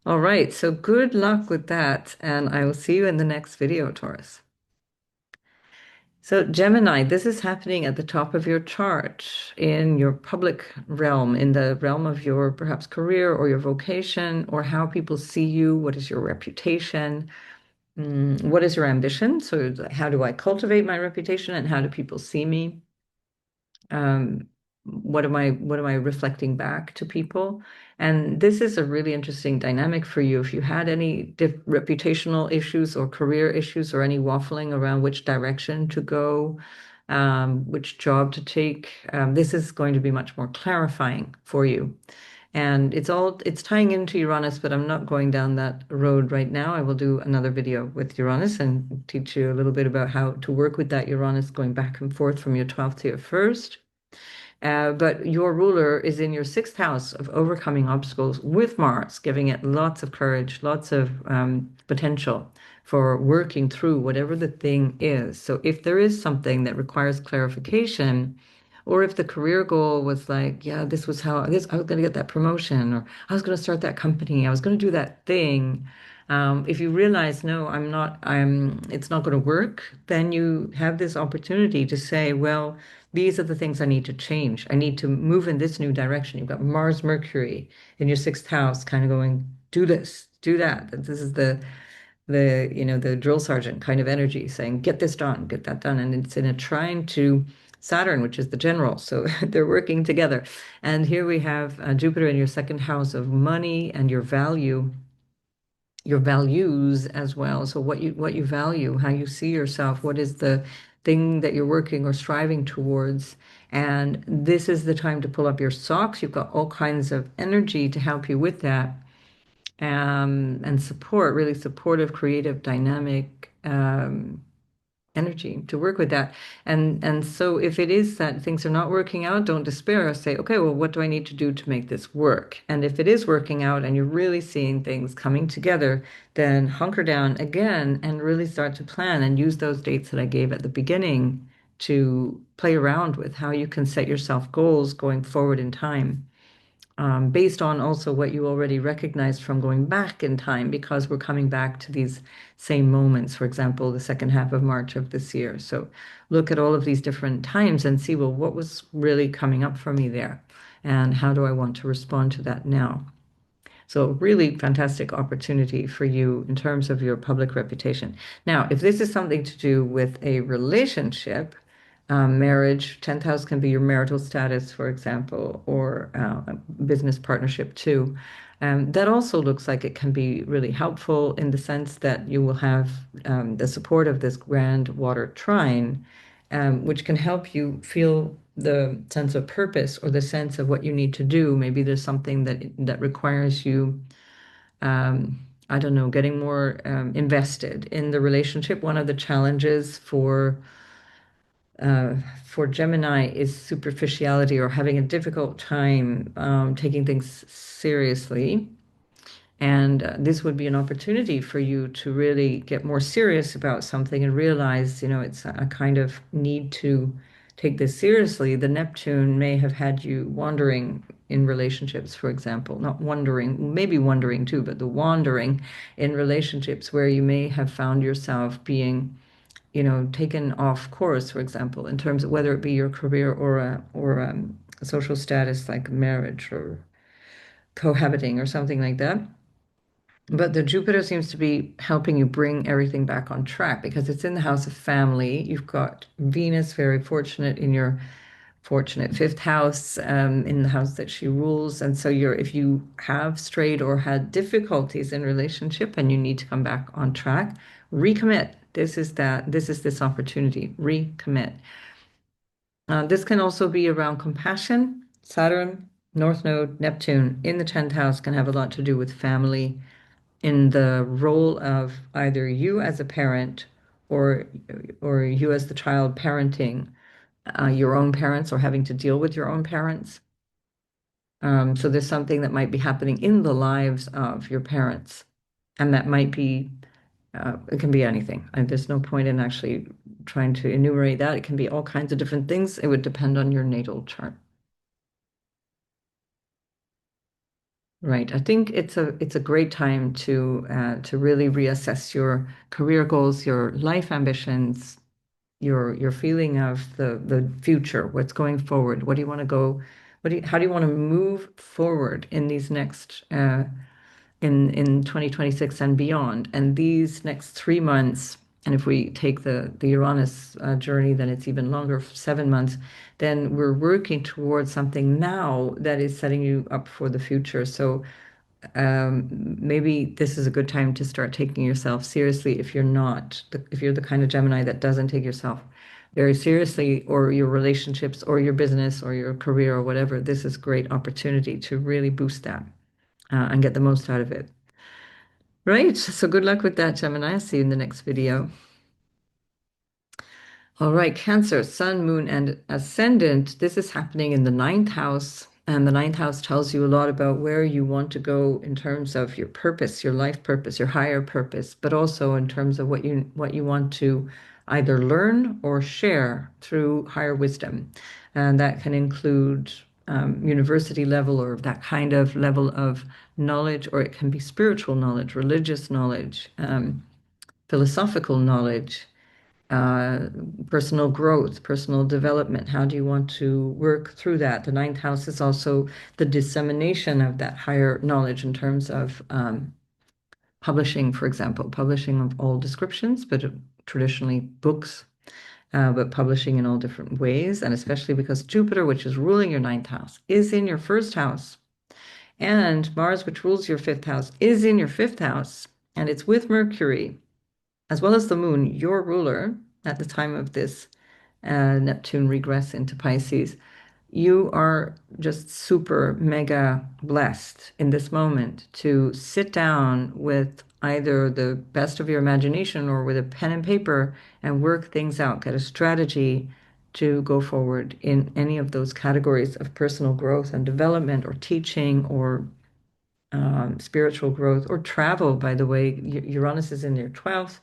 All right, so good luck with that, and I will see you in the next video, Taurus. So, Gemini, this is happening at the top of your chart in your public realm, in the realm of your perhaps career or your vocation, or how people see you. What is your reputation? What is your ambition? So, how do I cultivate my reputation and how do people see me? Um, what am I reflecting back to people? And this is a really interesting dynamic for you. If you had any reputational issues or career issues or any waffling around which direction to go, which job to take, this is going to be much more clarifying for you. And it's tying into Uranus, but I'm not going down that road right now. I will do another video with Uranus and teach you a little bit about how to work with that Uranus going back and forth from your 12th to your first. But your ruler is in your sixth house of overcoming obstacles with Mars, giving it lots of courage, lots of potential for working through whatever the thing is. So if there is something that requires clarification, or if the career goal was like, yeah, this was how this I was going to get that promotion, or I was going to start that company, I was going to do that thing. If you realize, no, it's not going to work, then you have this opportunity to say, well, these are the things I need to change. I need to move in this new direction. You've got Mars, Mercury in your sixth house, kind of going, do this, do that. This is the drill sergeant kind of energy saying, get this done, get that done. And it's in a trine to Saturn, which is the general. So they're working together. And here we have Jupiter in your second house of money and your values as well. So what you value, how you see yourself, what is the thing that you're working or striving towards. And this is the time to pull up your socks. You've got all kinds of energy to help you with that. And support, really supportive, creative, dynamic energy to work with that. And so if it is that things are not working out, don't despair. Say, okay, well, what do I need to do to make this work? And if it is working out and you're really seeing things coming together, then hunker down again and really start to plan and use those dates that I gave at the beginning to play around with how you can set yourself goals going forward in time. based on also what you already recognized from going back in time, because we're coming back to these same moments, for example, the second half of March of this year. So look at all of these different times and see, well, what was really coming up for me there? And how do I want to respond to that now? So really fantastic opportunity for you in terms of your public reputation. Now, if this is something to do with a relationship, marriage, 10th house can be your marital status, for example, or a business partnership too. That also looks like it can be really helpful in the sense that you will have the support of this Grand Water Trine, which can help you feel the sense of purpose or the sense of what you need to do. Maybe there's something that requires you, I don't know, getting more invested in the relationship. One of the challenges uh, for Gemini is superficiality or having a difficult time taking things seriously. And this would be an opportunity for you to really get more serious about something and realize, it's a kind of need to take this seriously. The Neptune may have had you wandering in relationships, for example, not wondering, maybe wondering too, but the wandering in relationships where you may have found yourself being, taken off course, for example, in terms of whether it be your career or a social status like marriage or cohabiting or something like that. But the Jupiter seems to be helping you bring everything back on track because it's in the house of family. You've got Venus, very fortunate in your fortunate fifth house, in the house that she rules. And so if you have strayed or had difficulties in relationship and you need to come back on track, recommit. This is this opportunity. Recommit. This can also be around compassion. Saturn, North Node, Neptune in the 10th house can have a lot to do with family in the role of either you as a parent or or you as the child parenting your own parents or having to deal with your own parents. So there's something that might be happening in the lives of your parents, and that might be it can be anything. And there's no point in actually trying to enumerate that. It can be all kinds of different things. It would depend on your natal chart. Right. I think it's a great time to really reassess your career goals, your life ambitions, your feeling of the future, what's going forward. What do you want to go? How do you want to move forward in these next in 2026 and beyond? And these next 3 months, and if we take the Uranus journey, then it's even longer, 7 months. Then we're working towards something now that is setting you up for the future. So maybe this is a good time to start taking yourself seriously if you're not, if you're the kind of Gemini that doesn't take yourself very seriously, or your relationships, or your business, or your career, or whatever. This is great opportunity to really boost that and get the most out of it. Right. So good luck with that, Gemini. I'll see you in the next video. All right, Cancer, Sun, Moon, and Ascendant. This is happening in the ninth house. And the ninth house tells you a lot about where you want to go in terms of your purpose, your life purpose, your higher purpose, but also in terms of what you want to either learn or share through higher wisdom. And that can include university level or that kind of level of knowledge, or it can be spiritual knowledge, religious knowledge, philosophical knowledge, uh, personal growth, personal development. How do you want to work through that? The ninth house is also the dissemination of that higher knowledge in terms of publishing, for example, publishing of all descriptions, but traditionally books, but publishing in all different ways. And especially because Jupiter, which is ruling your ninth house, is in your first house. And Mars, which rules your fifth house, is in your fifth house. And it's with Mercury, as well as the moon, your ruler at the time of this Neptune regress into Pisces. You are just super mega blessed in this moment to sit down with either the best of your imagination or with a pen and paper and work things out, get a strategy to go forward in any of those categories of personal growth and development or teaching or spiritual growth or travel. By the way, Uranus is in your 12th.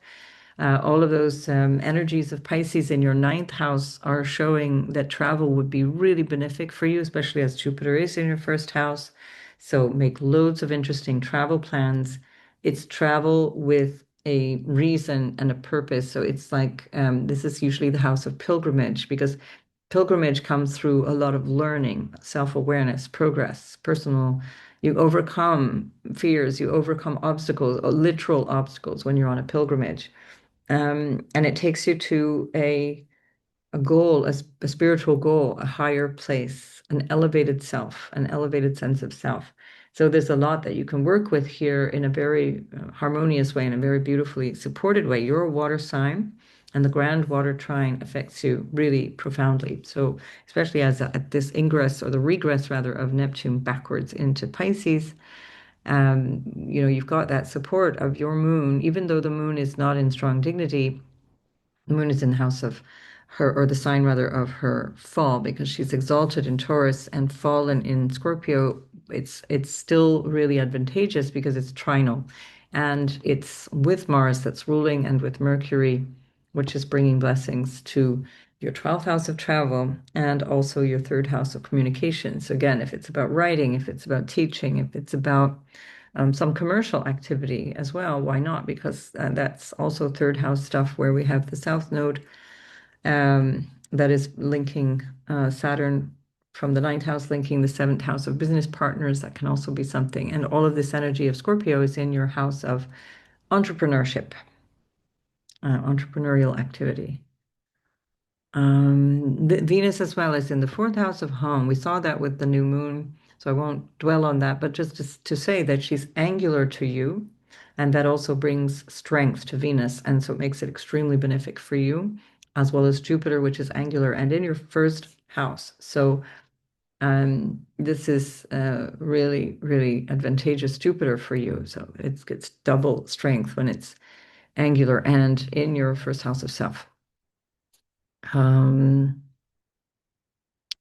All of those energies of Pisces in your ninth house are showing that travel would be really benefic for you, especially as Jupiter is in your first house. So make loads of interesting travel plans. It's travel with a reason and a purpose. So it's like this is usually the house of pilgrimage because pilgrimage comes through a lot of learning, self-awareness, progress, personal. You overcome fears, you overcome obstacles, literal obstacles when you're on a pilgrimage. And it takes you to a goal, a spiritual goal, a higher place, an elevated self, an elevated sense of self. So there's a lot that you can work with here in a very harmonious way, in a very beautifully supported way. You're a water sign, and the Grand Water Trine affects you really profoundly. So especially as at this ingress or the regress rather of Neptune backwards into Pisces, you've got that support of your moon, even though the moon is not in strong dignity. The moon is in the house of her, or the sign rather of her fall, because she's exalted in Taurus and fallen in Scorpio. It's still really advantageous because it's trinal, and it's with Mars that's ruling, and with Mercury, which is bringing blessings to your 12th house of travel and also your third house of communication. So again, if it's about writing, if it's about teaching, if it's about some commercial activity as well. Why not? Because that's also third house stuff where we have the South Node that is linking Saturn from the ninth house, linking the seventh house of business partners. That can also be something. And all of this energy of Scorpio is in your house of entrepreneurship, entrepreneurial activity. Venus as well is in the fourth house of home. We saw that with the new moon, so I won't dwell on that, but just to say that she's angular to you, and that also brings strength to Venus, and so it makes it extremely benefic for you, as well as Jupiter, which is angular and in your first house. So this is really, really advantageous Jupiter for you. So it's double strength when it's angular and in your first house of self. Um,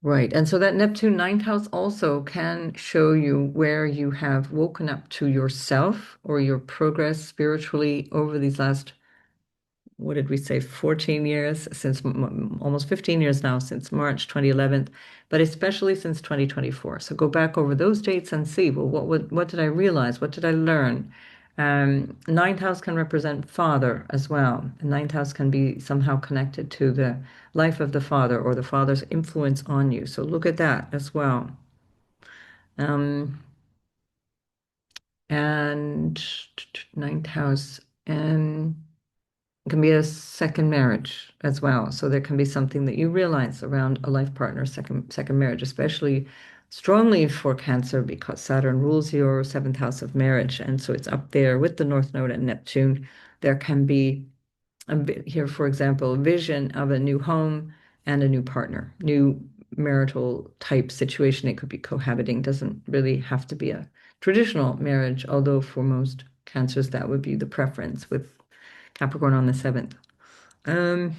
Right. And so that Neptune ninth house also can show you where you have woken up to yourself or your progress spiritually over these last, what did we say, 14 years, since almost 15 years now, since March 2011, but especially since 2024. So go back over those dates and see, well, what did I realize? What did I learn? Ninth house can represent father as well. And ninth house can be somehow connected to the life of the father or the father's influence on you. So look at that as well. Um, and ninth house. And it can be a second marriage as well. So there can be something that you realize around a life partner, second marriage, especially strongly for Cancer because Saturn rules your seventh house of marriage. And so it's up there with the North Node and Neptune. There can be a bit here, for example, a vision of a new home and a new partner, new marital type situation. It could be cohabiting, doesn't really have to be a traditional marriage, although for most Cancers, that would be the preference with Capricorn on the seventh. Um,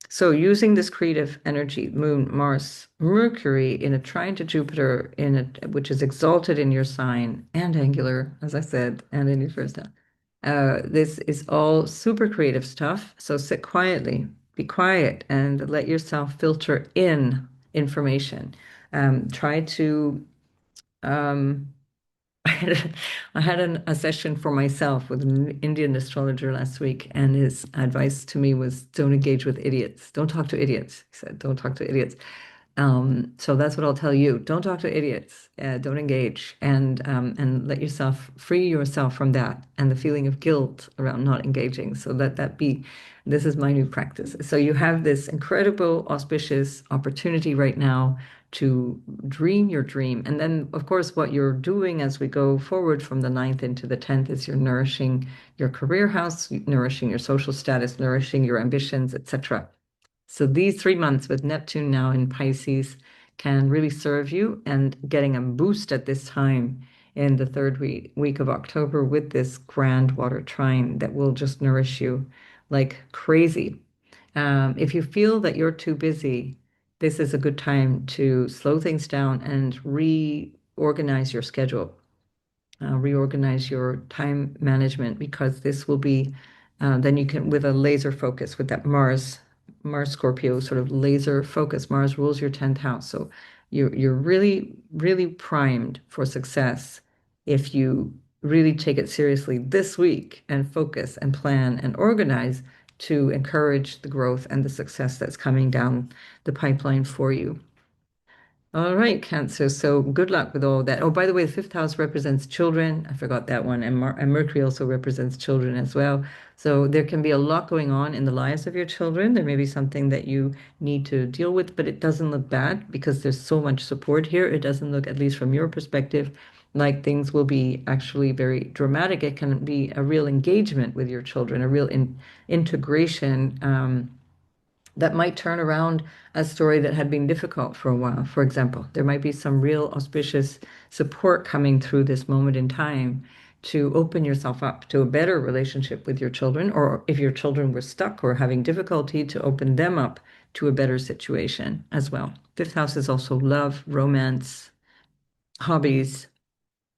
so using this creative energy, Moon, Mars, Mercury in a trine to Jupiter in a which is exalted in your sign and angular, as I said, and in your first house. This is all super creative stuff. So sit quietly, be quiet, and let yourself filter in information. Try to um, I had a session for myself with an Indian astrologer last week, and his advice to me was don't engage with idiots. Don't talk to idiots. He said, don't talk to idiots. So that's what I'll tell you. Don't talk to idiots. Don't engage, and let yourself free yourself from that and the feeling of guilt around not engaging. So let that be. This is my new practice. So you have this incredible, auspicious opportunity right now to dream your dream. And then, of course, what you're doing as we go forward from the ninth into the 10th is you're nourishing your career house, nourishing your social status, nourishing your ambitions, etc. So these 3 months with Neptune now in Pisces can really serve you, and getting a boost at this time in the third week of October with this Grand Water Trine that will just nourish you like crazy. If you feel that you're too busy, this is a good time to slow things down and reorganize your schedule, reorganize your time management, because this will be then you can, with a laser focus, with that Mars Scorpio sort of laser focus. Mars rules your 10th house. So you're really, really primed for success if you really take it seriously this week and focus and plan and organize to encourage the growth and the success that's coming down the pipeline for you. All right, Cancer. So good luck with all of that. Oh, by the way, the fifth house represents children. I forgot that one. And Mercury also represents children as well. So there can be a lot going on in the lives of your children. There may be something that you need to deal with, but it doesn't look bad because there's so much support here. It doesn't look, at least from your perspective, like things will be actually very dramatic. It can be a real engagement with your children, a real integration. That might turn around a story that had been difficult for a while. For example, there might be some real auspicious support coming through this moment in time to open yourself up to a better relationship with your children, or if your children were stuck or having difficulty, to open them up to a better situation as well. Fifth house is also love, romance, hobbies,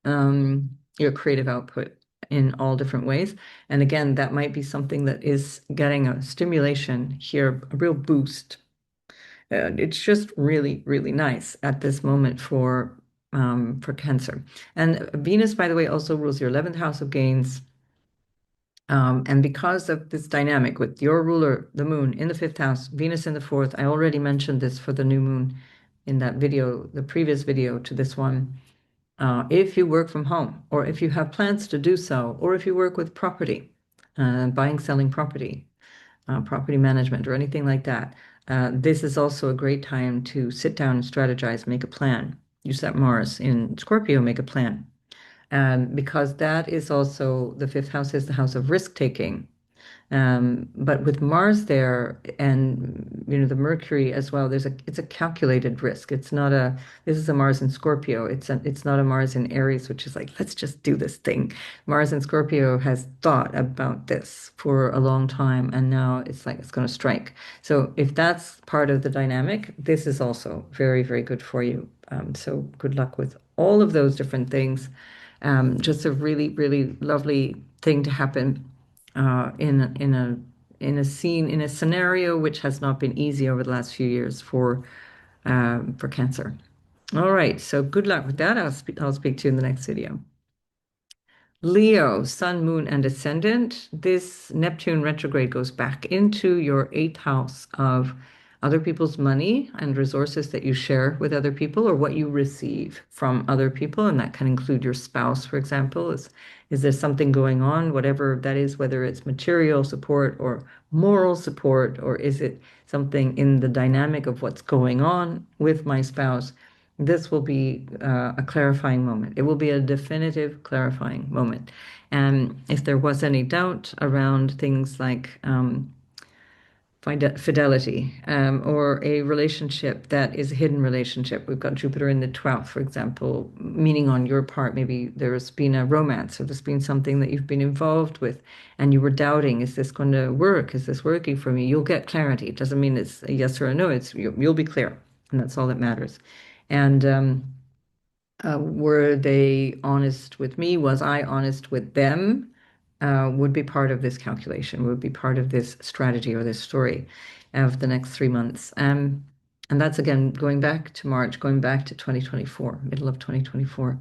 your creative output in all different ways. And again, that might be something that is getting a stimulation here, a real boost. It's just really, really nice at this moment for Cancer. And Venus, by the way, also rules your 11th house of gains. And because of this dynamic with your ruler, the moon, in the fifth house, Venus in the fourth, I already mentioned this for the new moon in that video, the previous video to this one. If you work from home, or if you have plans to do so, or if you work with property, buying, selling property, property management, or anything like that, this is also a great time to sit down and strategize, make a plan. You set Mars in Scorpio, make a plan. Because that is also the fifth house is the house of risk taking. But with Mars there and the Mercury as well, it's a calculated risk. It's not a this is a Mars in Scorpio. It's not a Mars in Aries, which is like, let's just do this thing. Mars in Scorpio has thought about this for a long time, and now it's like it's going to strike. So if that's part of the dynamic, this is also very, very good for you. So good luck with all of those different things. Just a really, really lovely thing to happen in a scene, in a scenario which has not been easy over the last few years for Cancer. All right, so good luck with that. I'll speak to you in the next video. Leo, Sun, Moon, and Ascendant. This Neptune retrograde goes back into your eighth house of other people's money and resources that you share with other people, or what you receive from other people. And that can include your spouse, for example. Is there something going on, whatever that is, whether it's material support or moral support, or is it something in the dynamic of what's going on with my spouse? This will be a clarifying moment. It will be a definitive clarifying moment. And if there was any doubt around things like fidelity or a relationship that is a hidden relationship, we've got Jupiter in the 12th, for example, meaning on your part, maybe there's been a romance or there's been something that you've been involved with and you were doubting, is this going to work? Is this working for me? You'll get clarity. It doesn't mean it's a yes or a no. You'll be clear, and that's all that matters. And were they honest with me? Was I honest with them? Would be part of this calculation, would be part of this strategy or this story of the next 3 months. And that's again going back to March, going back to 2024, middle of 2024.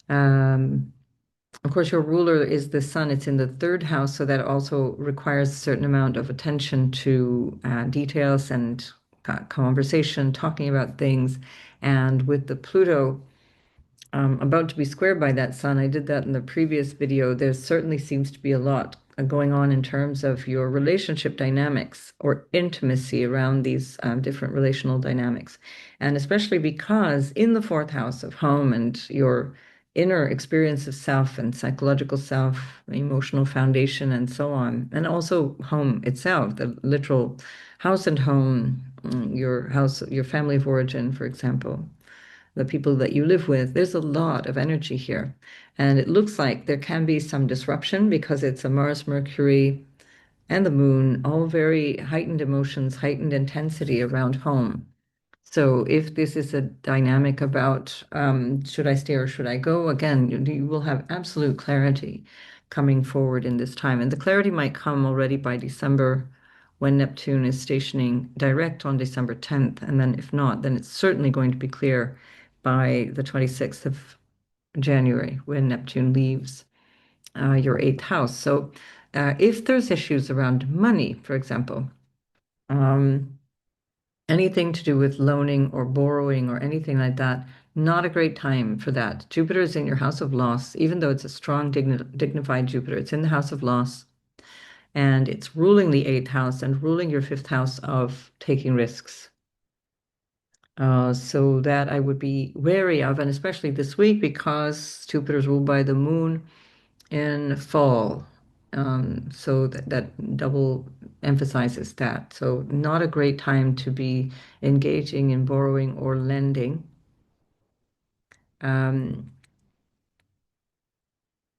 Of course, your ruler is the sun. It's in the third house, so that also requires a certain amount of attention to details and conversation, talking about things. And with the Pluto about to be squared by that sun, I did that in the previous video. There certainly seems to be a lot going on in terms of your relationship dynamics or intimacy around these different relational dynamics. And especially because in the fourth house of home and your inner experience of self and psychological self, emotional foundation, and so on, and also home itself, the literal house and home, your house, your family of origin, for example, the people that you live with, there's a lot of energy here. And it looks like there can be some disruption because it's a Mars, Mercury, and the moon, all very heightened emotions, heightened intensity around home. So if this is a dynamic about should I stay or should I go, again, you will have absolute clarity coming forward in this time. And the clarity might come already by December when Neptune is stationing direct on December 10th. And then if not, then it's certainly going to be clear by the 26th of January when Neptune leaves your eighth house. So if there's issues around money, for example, um, anything to do with loaning or borrowing or anything like that, not a great time for that. Jupiter is in your house of loss, even though it's a strong, dignified Jupiter. It's in the house of loss and it's ruling the eighth house and ruling your fifth house of taking risks. So that I would be wary of, and especially this week because Jupiter is ruled by the moon in fall. So that double emphasizes that. So not a great time to be engaging in borrowing or lending. Um,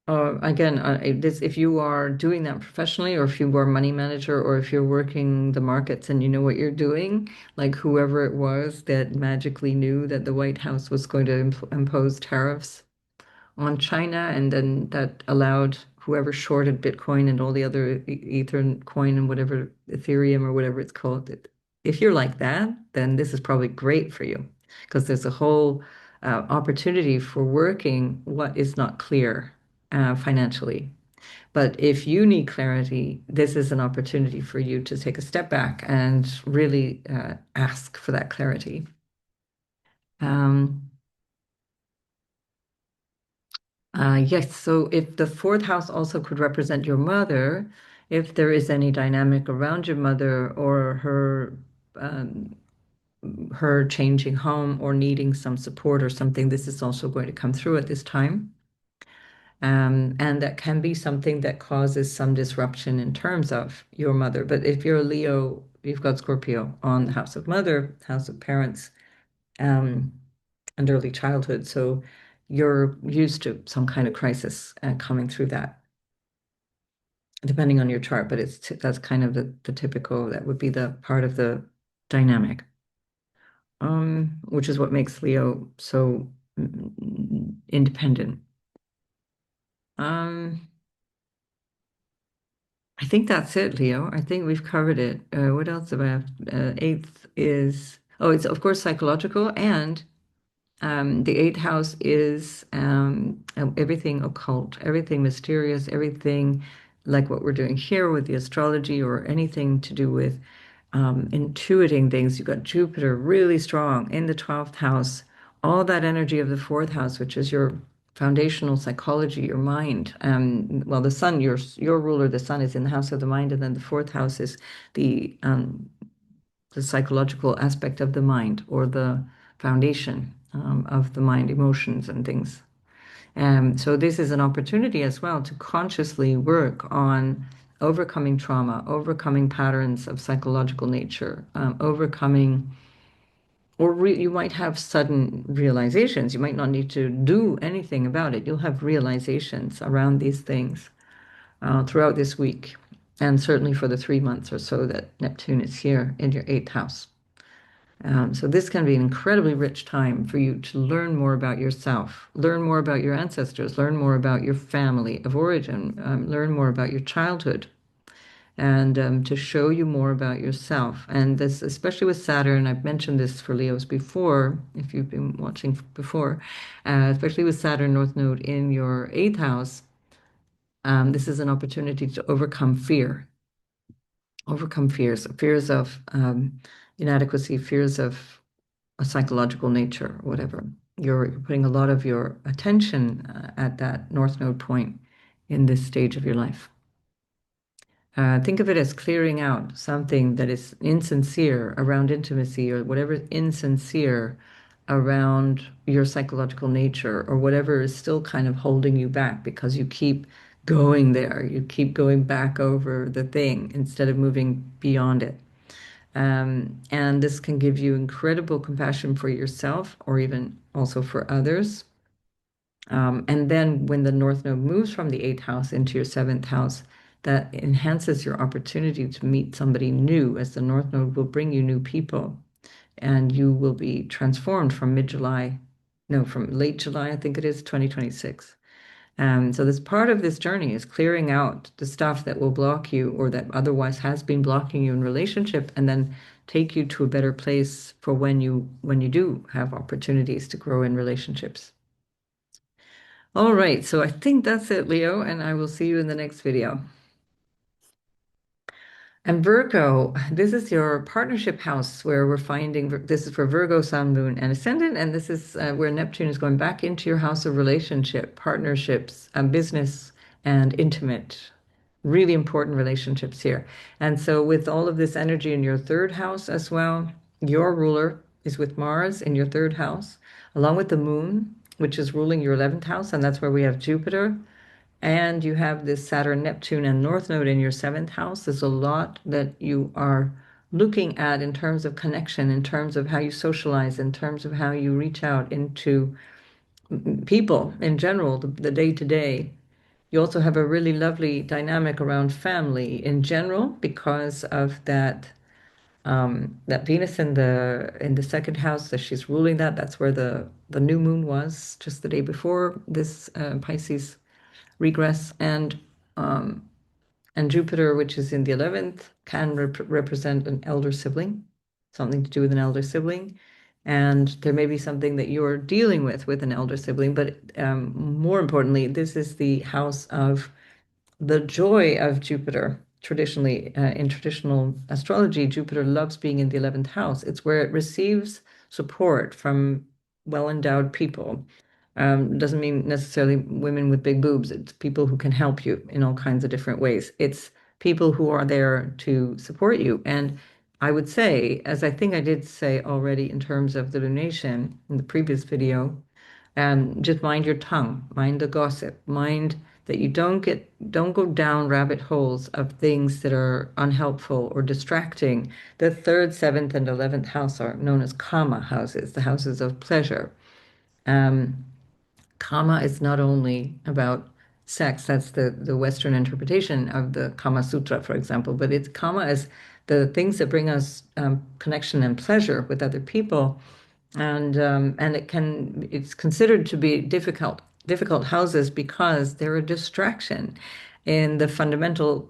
again, if you are doing that professionally, or if you are a money manager, or if you're working the markets and you know what you're doing, like whoever it was that magically knew that the White House was going to impose tariffs on China, and then that allowed whoever shorted Bitcoin and all the other Ether coin and whatever Ethereum or whatever it's called. If you're like that, then this is probably great for you because there's a whole opportunity for working what is not clear financially. But if you need clarity, this is an opportunity for you to take a step back and really ask for that clarity. Um, yes, so if the fourth house also could represent your mother, if there is any dynamic around your mother or um, her changing home or needing some support or something, this is also going to come through at this time. And that can be something that causes some disruption in terms of your mother. But if you're a Leo, you've got Scorpio on the house of mother, house of parents, um, and early childhood. So you're used to some kind of crisis coming through that, depending on your chart. But that's kind of the typical, that would be the part of the dynamic, which is what makes Leo so independent. Um, I think that's it, Leo. I think we've covered it. What else do I have? Eighth is, oh, it's of course psychological, and the eighth house is everything occult, everything mysterious, everything like what we're doing here with the astrology or anything to do with intuiting things. You've got Jupiter really strong in the 12th house, all that energy of the fourth house, which is your foundational psychology, your mind. Well, the sun, your ruler, the sun is in the house of the mind, and then the fourth house is the psychological aspect of the mind or the foundation of the mind, emotions and things. So this is an opportunity as well to consciously work on overcoming trauma, overcoming patterns of psychological nature, overcoming, or you might have sudden realizations. You might not need to do anything about it. You'll have realizations around these things throughout this week, and certainly for the 3 months or so that Neptune is here in your eighth house. So this can be an incredibly rich time for you to learn more about yourself, learn more about your ancestors, learn more about your family of origin, learn more about your childhood, and to show you more about yourself. And this, especially with Saturn, I've mentioned this for Leos before, if you've been watching before, especially with Saturn North Node in your eighth house, this is an opportunity to overcome fear, overcome fears of inadequacy, fears of a psychological nature, or whatever. You're putting a lot of your attention at that North Node point in this stage of your life. Think of it as clearing out something that is insincere around intimacy or whatever is insincere around your psychological nature or whatever is still kind of holding you back because you keep going there. You keep going back over the thing instead of moving beyond it. And this can give you incredible compassion for yourself or even also for others. And then when the North Node moves from the eighth house into your seventh house, that enhances your opportunity to meet somebody new, as the North Node will bring you new people and you will be transformed from mid-July, no, from late July, I think it is, 2026. So this part of this journey is clearing out the stuff that will block you or that otherwise has been blocking you in relationship, and then take you to a better place for when you do have opportunities to grow in relationships. All right, so I think that's it, Leo, and I will see you in the next video. And Virgo, this is your partnership house where we're finding this is for Virgo, Sun, Moon, and Ascendant. And this is where Neptune is going back into your house of relationship, partnerships, business, and intimate. Really important relationships here. And so, with all of this energy in your third house as well, your ruler is with Mars in your third house, along with the moon, which is ruling your 11th house. And that's where we have Jupiter. And you have this Saturn, Neptune, and North Node in your seventh house. There's a lot that you are looking at in terms of connection, in terms of how you socialize, in terms of how you reach out into people in general, the day to day. You also have a really lovely dynamic around family in general because of that Venus in the second house that she's ruling that. That's where the new moon was just the day before this Pisces regress, um, and Jupiter, which is in the 11th, can represent an elder sibling, something to do with an elder sibling. And there may be something that you're dealing with an elder sibling, but more importantly, this is the house of the joy of Jupiter. Traditionally, in traditional astrology, Jupiter loves being in the 11th house. It's where it receives support from well-endowed people. Doesn't mean necessarily women with big boobs. It's people who can help you in all kinds of different ways. It's people who are there to support you. And I would say, as I think I did say already in terms of the lunation in the previous video, just mind your tongue, mind the gossip, mind that you don't go down rabbit holes of things that are unhelpful or distracting. The third, seventh, and 11th house are known as kama houses, the houses of pleasure. Um, Kama is not only about sex, that's the Western interpretation of the Kama Sutra, for example, but it's Kama as the things that bring us connection and pleasure with other people. And it's considered to be difficult houses because they're a distraction in the fundamental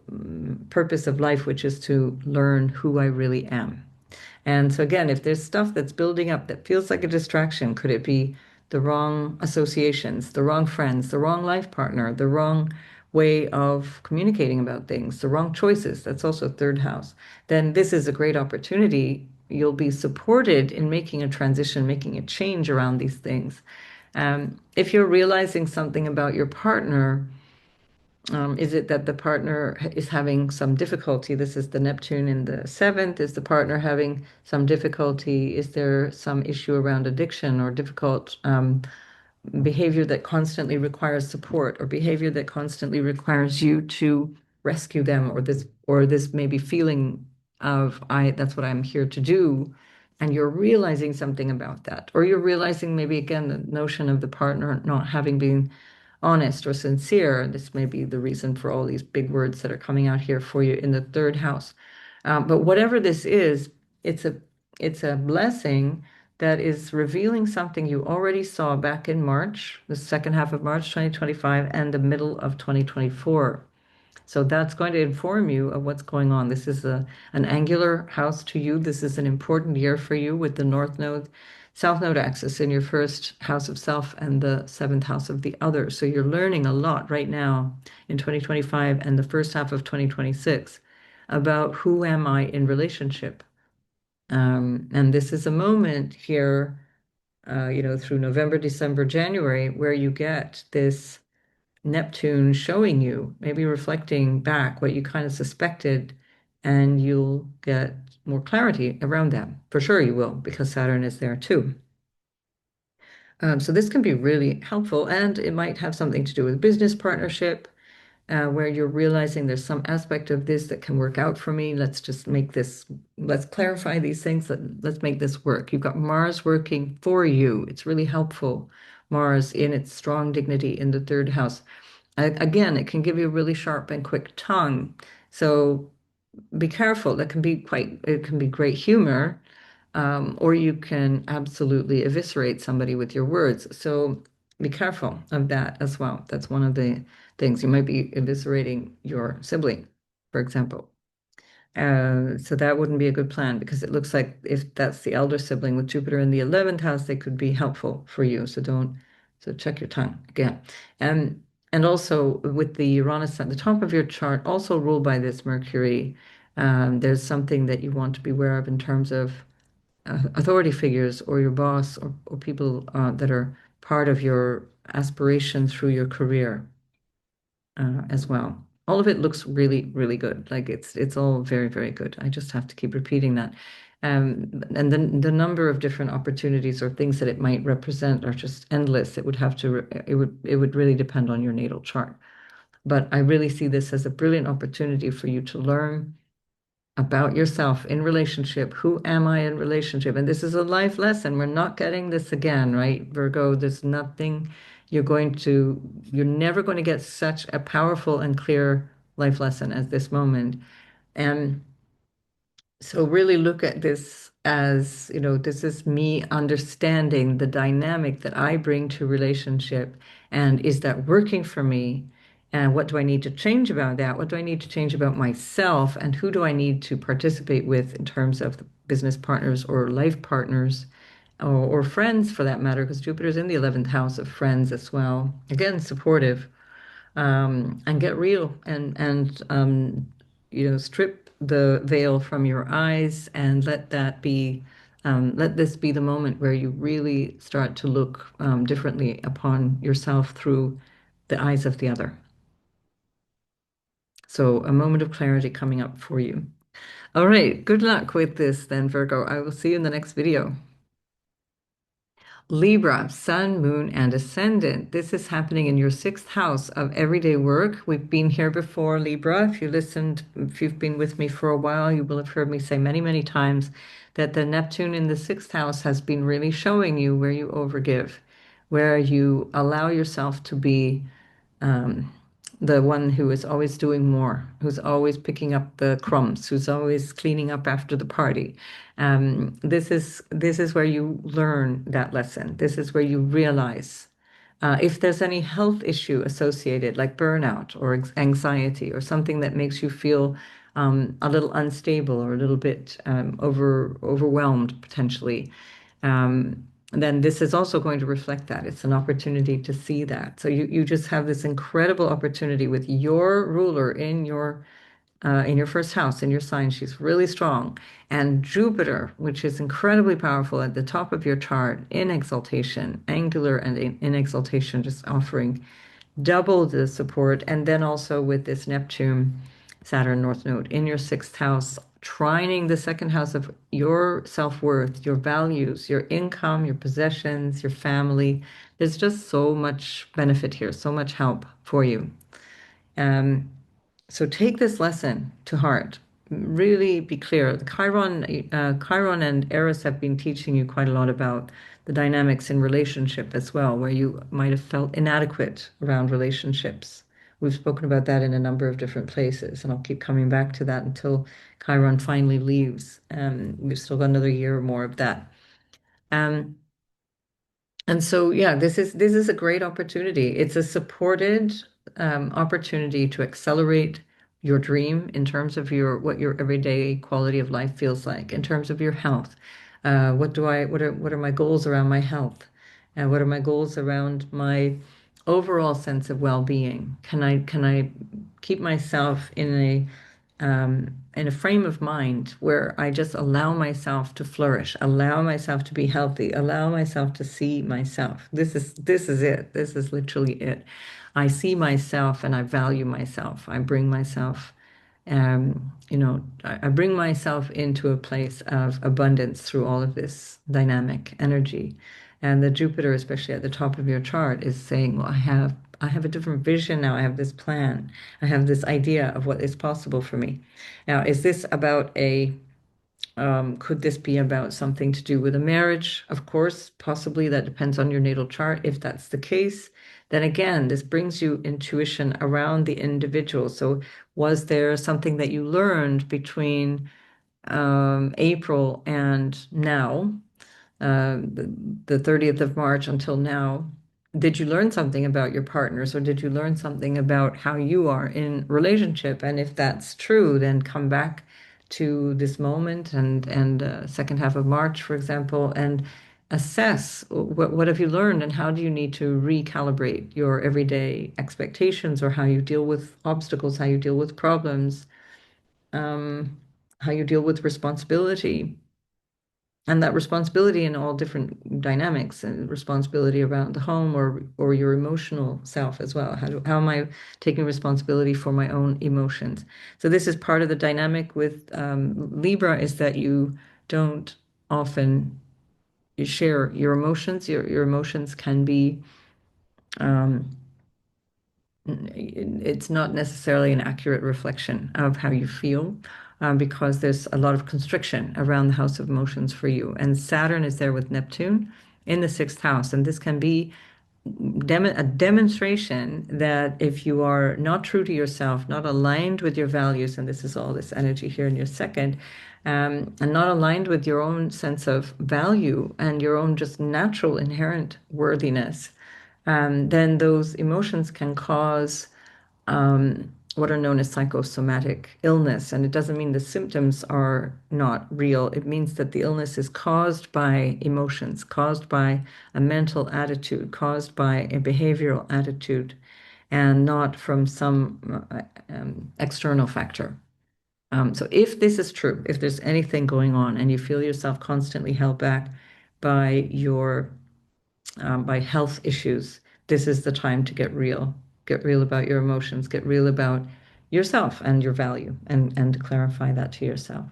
purpose of life, which is to learn who I really am. And so again, if there's stuff that's building up that feels like a distraction, could it be the wrong associations, the wrong friends, the wrong life partner, the wrong way of communicating about things, the wrong choices? That's also third house. Then this is a great opportunity. You'll be supported in making a transition, making a change around these things. If you're realizing something about your partner, is it that the partner is having some difficulty? This is the Neptune in the seventh. Is the partner having some difficulty? Is there some issue around addiction or difficult behavior that constantly requires support or behavior that constantly requires you to rescue them or this maybe feeling of I that's what I'm here to do, and you're realizing something about that, or you're realizing maybe again the notion of the partner not having been honest or sincere. This may be the reason for all these big words that are coming out here for you in the third house. But whatever this is, it's a it's a blessing that is revealing something you already saw back in March, the second half of March 2025, and the middle of 2024. So that's going to inform you of what's going on. This is an angular house to you. This is an important year for you with the North Node, South Node axis in your first house of self and the seventh house of the other. So you're learning a lot right now in 2025 and the first half of 2026 about who am I in relationship. And this is a moment here, through November, December, January, where you get this Neptune showing you, maybe reflecting back what you kind of suspected, and you'll get more clarity around that. For sure you will, because Saturn is there too. So this can be really helpful, and it might have something to do with business partnership, where you're realizing there's some aspect of this that can work out for me. Let's clarify these things. Let's make this work. You've got Mars working for you. It's really helpful. Mars in its strong dignity in the third house. Again, it can give you a really sharp and quick tongue. So be careful. It can be great humor, or you can absolutely eviscerate somebody with your words. So be careful of that as well. That's one of the things. You might be eviscerating your sibling, for example. So that wouldn't be a good plan because it looks like if that's the elder sibling with Jupiter in the 11th house, they could be helpful for you. So check your tongue again. And and also with the Uranus at the top of your chart, also ruled by this Mercury, there's something that you want to be aware of in terms of authority figures or your boss or people that are part of your aspiration through your career as well. All of it looks really, really good. Like it's all very, very good. I just have to keep repeating that. And then the number of different opportunities or things that it might represent are just endless. It would really depend on your natal chart. But I really see this as a brilliant opportunity for you to learn about yourself in relationship. Who am I in relationship? And this is a life lesson. We're not getting this again, right, Virgo? There's nothing you're never going to get such a powerful and clear life lesson as this moment. And so really look at this as, this is me understanding the dynamic that I bring to relationship. And is that working for me? And what do I need to change about that? What do I need to change about myself? And who do I need to participate with in terms of the business partners or life partners or friends for that matter? Because Jupiter's in the 11th house of friends as well. Again, supportive and get real and strip the veil from your eyes and let this be the moment where you really start to look differently upon yourself through the eyes of the other. So a moment of clarity coming up for you. All right, good luck with this then, Virgo. I will see you in the next video. Libra, Sun, Moon, and Ascendant. This is happening in your sixth house of everyday work. We've been here before, Libra. If you've been with me for a while, you will have heard me say many, many times that the Neptune in the sixth house has been really showing you where you overgive, where you allow yourself to be um, the one who is always doing more, who's always picking up the crumbs, who's always cleaning up after the party. This is where you learn that lesson. This is where you realize if there's any health issue associated, like burnout or anxiety or something that makes you feel a little unstable or a little bit overwhelmed potentially. Then this is also going to reflect that. It's an opportunity to see that. So you just have this incredible opportunity with your ruler in your first house, in your sign. She's really strong. And Jupiter, which is incredibly powerful at the top of your chart in exaltation, angular and in exaltation, just offering double the support. And then also with this Neptune, Saturn North Node in your sixth house, trining the second house of your self-worth, your values, your income, your possessions, your family. There's just so much benefit here, so much help for you. Um, so take this lesson to heart. Really be clear. Chiron and Eris have been teaching you quite a lot about the dynamics in relationship as well, where you might have felt inadequate around relationships. We've spoken about that in a number of different places, and I'll keep coming back to that until Chiron finally leaves. We've still got another year or more of that. Um, and so, yeah, this is a great opportunity. It's a supported opportunity to accelerate your dream in terms of what your everyday quality of life feels like, in terms of your health. What are my goals around my health? And what are my goals around my overall sense of well-being? Can I keep myself in a frame of mind where I just allow myself to flourish, allow myself to be healthy, allow myself to see myself. This is it. This is literally it. I see myself and I value myself. I bring myself into a place of abundance through all of this dynamic energy. And the Jupiter, especially at the top of your chart, is saying, well, I have a different vision now. I have this plan. I have this idea of what is possible for me. Now, could this be about something to do with a marriage? Of course, possibly that depends on your natal chart. If that's the case, then again, this brings you intuition around the individual. So was there something that you learned between April and now, the 30th of March until now, did you learn something about your partners, or did you learn something about how you are in relationship? And if that's true, then come back to this moment and second half of March, for example, and assess what have you learned and how do you need to recalibrate your everyday expectations or how you deal with obstacles, how you deal with problems, um, how you deal with responsibility. And that responsibility in all different dynamics and responsibility around the home or your emotional self as well. How am I taking responsibility for my own emotions? So this is part of the dynamic with Libra is that you don't often you share your emotions. Your emotions can be um, it's not necessarily an accurate reflection of how you feel because there's a lot of constriction around the house of emotions for you. And Saturn is there with Neptune in the sixth house. And this can be a demonstration that if you are not true to yourself, not aligned with your values, and this is all this energy here in your second, and not aligned with your own sense of value and your own just natural inherent worthiness, then those emotions can cause what are known as psychosomatic illness. And it doesn't mean the symptoms are not real. It means that the illness is caused by emotions, caused by a mental attitude, caused by a behavioral attitude, and not from some external factor. So if this is true, if there's anything going on and you feel yourself constantly held back by by health issues, this is the time to get real. Get real about your emotions, get real about yourself and your value, and clarify that to yourself.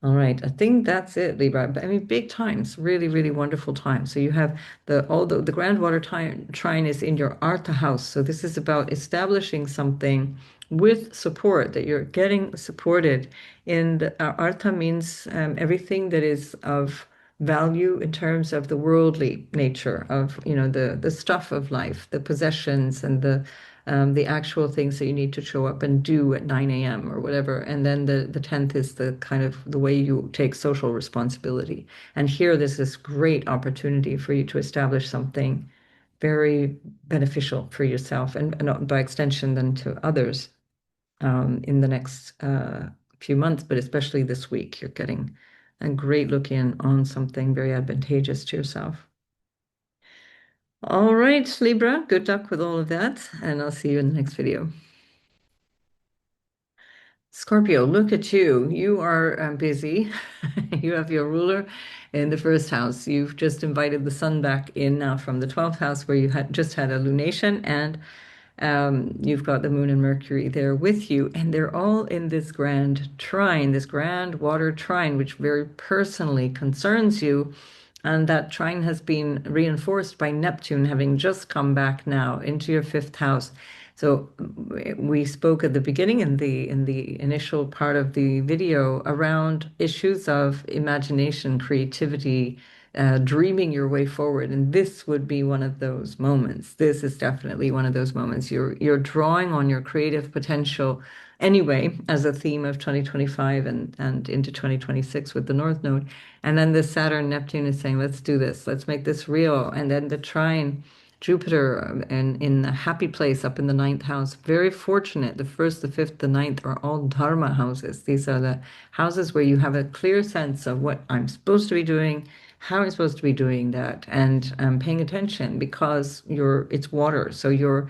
All right, I think that's it, Libra. But I mean, big times, really, really wonderful times. So you have the Grand Water Trine is in your Artha house. So this is about establishing something with support that you're getting supported. In the Artha means everything that is of value in terms of the worldly nature of, you know, the stuff of life, the possessions and the actual things that you need to show up and do at 9 a.m. or whatever. And then the 10th is the kind of the way you take social responsibility. And here, there's this great opportunity for you to establish something very beneficial for yourself and by extension then to others in the next few months, but especially this week, you're getting a great look in on something very advantageous to yourself. All right, Libra, good luck with all of that, and I'll see you in the next video. Scorpio, look at you. You are busy. You have your ruler in the first house. You've just invited the sun back in now from the 12th house where you had just had a lunation, and you've got the moon and Mercury there with you, and they're all in this grand trine, this grand water trine, which very personally concerns you. And that trine has been reinforced by Neptune having just come back now into your fifth house. So we spoke at the beginning in the initial part of the video around issues of imagination, creativity, dreaming your way forward, and this would be one of those moments. This is definitely one of those moments. You're drawing on your creative potential anyway as a theme of 2025 and into 2026 with the North Node. And then the Saturn Neptune is saying, let's do this, let's make this real. And then the trine Jupiter and in a happy place up in the ninth house. Very fortunate. The first, the fifth, the ninth are all Dharma houses. These are the houses where you have a clear sense of what I'm supposed to be doing, how I'm supposed to be doing that, and paying attention because it's water. So your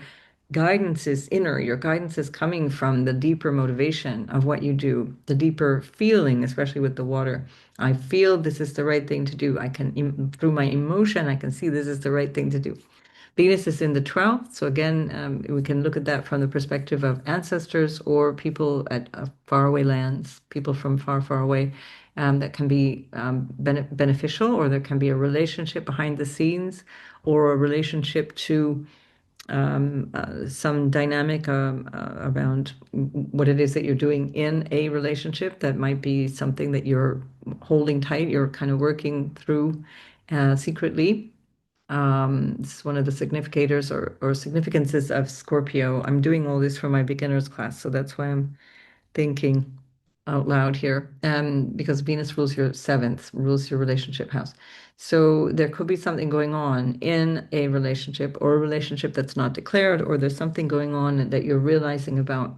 guidance is inner. Your guidance is coming from the deeper motivation of what you do, the deeper feeling, especially with the water. I feel this is the right thing to do. I can, through my emotion, I can see this is the right thing to do. Venus is in the 12th. So again, we can look at that from the perspective of ancestors or people at faraway lands, people from far, far away. That can be beneficial, or there can be a relationship behind the scenes, or a relationship to some dynamic around what it is that you're doing in a relationship that might be something that you're holding tight, you're kind of working through secretly. This is one of the significators or significances of Scorpio. I'm doing all this for my beginners class, so that's why I'm thinking out loud here, because Venus rules your seventh, rules your relationship house. So there could be something going on in a relationship or a relationship that's not declared, or there's something going on that you're realizing about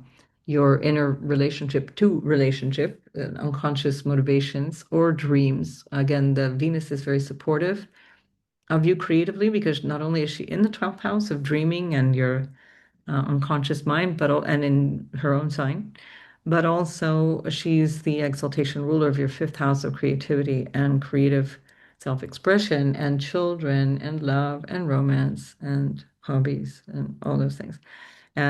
your inner relationship to relationship, unconscious motivations or dreams. Again, the Venus is very supportive of you creatively because not only is she in the 12th house of dreaming and your unconscious mind, and in her own sign, but also she's the exaltation ruler of your fifth house of creativity and creative self-expression and children and love and romance and hobbies and all those things.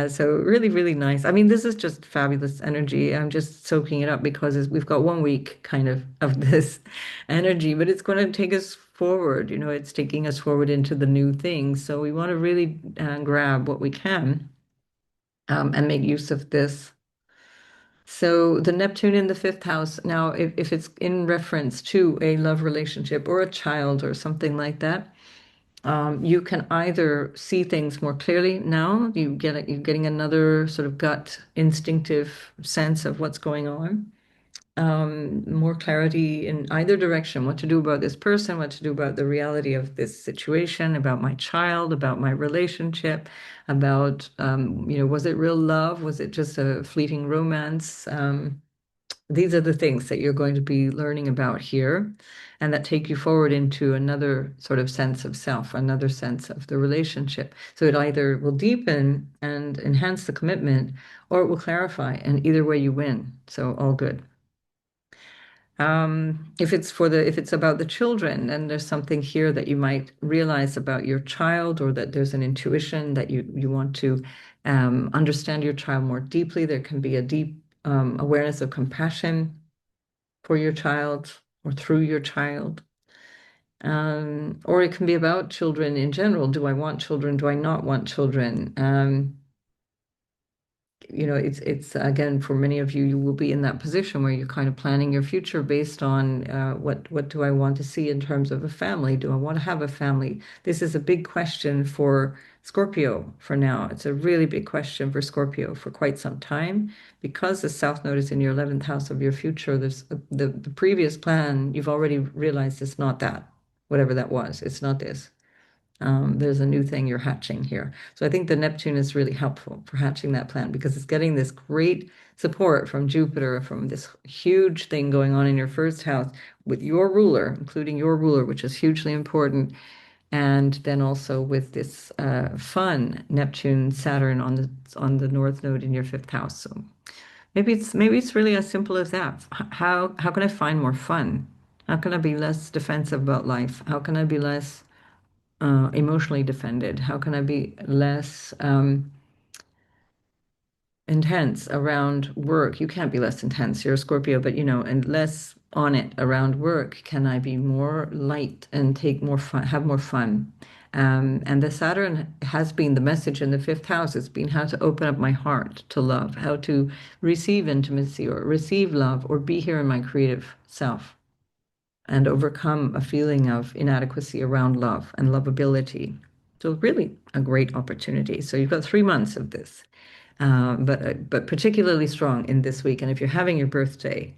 So really, really nice. I mean, this is just fabulous energy. I'm just soaking it up because we've got 1 week kind of this energy, but it's going to take us forward. You know, it's taking us forward into the new things. So we want to really grab what we can and make use of this. So the Neptune in the fifth house, now, if it's in reference to a love relationship or a child or something like that, you can either see things more clearly now, you're getting another sort of gut instinctive sense of what's going on, more clarity in either direction, what to do about this person, what to do about the reality of this situation, about my child, about my relationship, about, was it real love? Was it just a fleeting romance? These are the things that you're going to be learning about here and that take you forward into another sort of sense of self, another sense of the relationship. So it either will deepen and enhance the commitment or it will clarify, and either way you win. So all good. If it's about the children, then there's something here that you might realize about your child, or that there's an intuition that you want to understand your child more deeply. There can be a deep awareness of compassion for your child or through your child. Or it can be about children in general. Do I want children? Do I not want children? It's again, for many of you, you will be in that position where you're kind of planning your future based on what do I want to see in terms of a family? Do I want to have a family? This is a big question for Scorpio for now. It's a really big question for Scorpio for quite some time because the South Node is in your 11th house of your future. There's the previous plan, you've already realized it's not that, whatever that was. It's not this. There's a new thing you're hatching here. So I think the Neptune is really helpful for hatching that plan because it's getting this great support from Jupiter, from this huge thing going on in your first house with your ruler, including your ruler, which is hugely important. And then also with this fun Neptune Saturn on the North Node in your fifth house. So maybe it's really as simple as that. How can I find more fun? How can I be less defensive about life? How can I be less emotionally defended? How can I be less intense around work? You can't be less intense. You're a Scorpio, but and less on it around work. Can I be more light and take more fun, have more fun? And the Saturn has been the message in the fifth house. It's been how to open up my heart to love, how to receive intimacy or receive love or be here in my creative self and overcome a feeling of inadequacy around love and lovability. So really a great opportunity. So you've got 3 months of this, but particularly strong in this week. And if you're having your birthday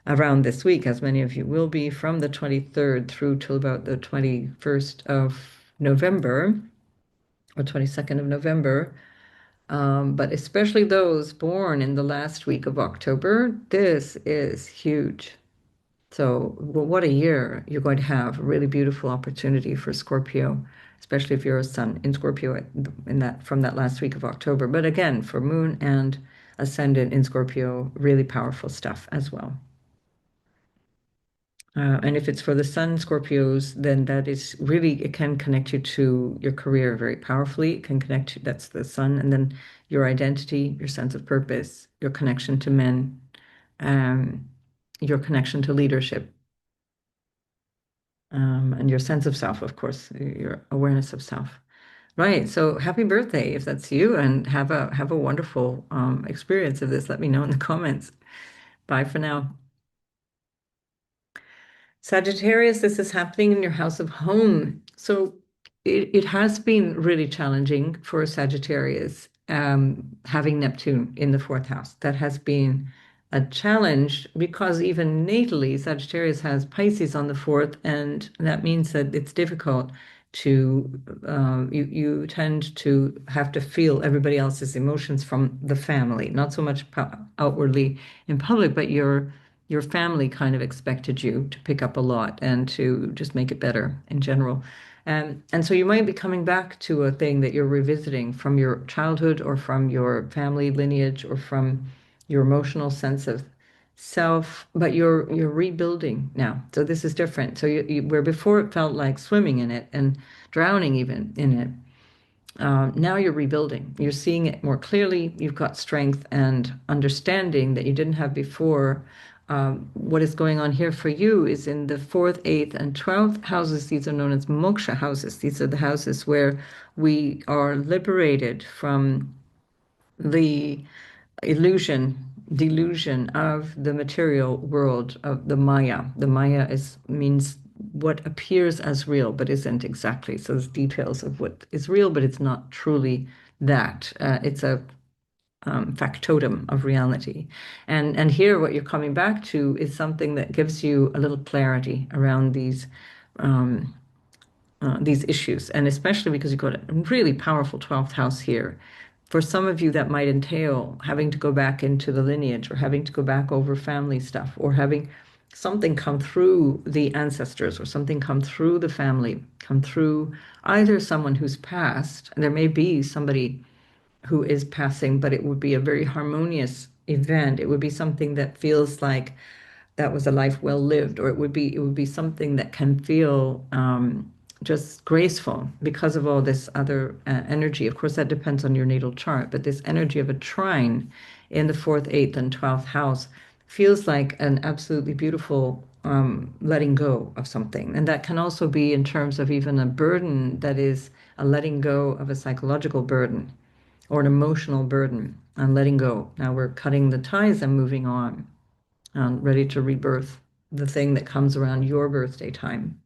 around this week, as many of you will be, from the 23rd through till about the 21st of November or 22nd of November, but especially those born in the last week of October, this is huge. So, well, what a year you're going to have. A really beautiful opportunity for Scorpio, especially if you're a sun in Scorpio in that from that last week of October. But again, for moon and ascendant in Scorpio, really powerful stuff as well. And if it's for the sun Scorpios, then that is really, it can connect you to your career very powerfully. It can connect you, that's the sun, and then your identity, your sense of purpose, your connection to men, um, your connection to leadership. And your sense of self, of course, your awareness of self. Right. So happy birthday if that's you, and have a wonderful experience of this. Let me know in the comments. Bye for now. Sagittarius, this is happening in your house of home. So it has been really challenging for Sagittarius having Neptune in the fourth house. That has been a challenge because even natally, Sagittarius has Pisces on the fourth, and that means that it's difficult to you tend to have to feel everybody else's emotions from the family, not so much outwardly in public, but your family kind of expected you to pick up a lot and to just make it better in general. And so you might be coming back to a thing that you're revisiting from your childhood or from your family lineage or from your emotional sense of self, but you're rebuilding now. So this is different. So where before it felt like swimming in it and drowning even in it, now you're rebuilding. You're seeing it more clearly. You've got strength and understanding that you didn't have before. What is going on here for you is in the fourth, eighth, and 12th houses. These are known as moksha houses. These are the houses where we are liberated from the illusion, delusion of the material world of the Maya. The Maya is means what appears as real but isn't exactly. So there's details of what is real, but it's not truly that. It's a factotum of reality. And here what you're coming back to is something that gives you a little clarity around these issues, and especially because you've got a really powerful 12th house here. For some of you, that might entail having to go back into the lineage or having to go back over family stuff or having something come through the ancestors or something come through the family, come through either someone who's passed. There may be somebody who is passing, but it would be a very harmonious event. It would be something that feels like that was a life well lived, or it would be something that can feel just graceful because of all this other energy. Of course, that depends on your natal chart, but this energy of a trine in the fourth, eighth, and 12th house feels like an absolutely beautiful letting go of something. And that can also be in terms of even a burden that is a letting go of a psychological burden or an emotional burden and letting go. Now we're cutting the ties and moving on, ready to rebirth the thing that comes around your birthday time,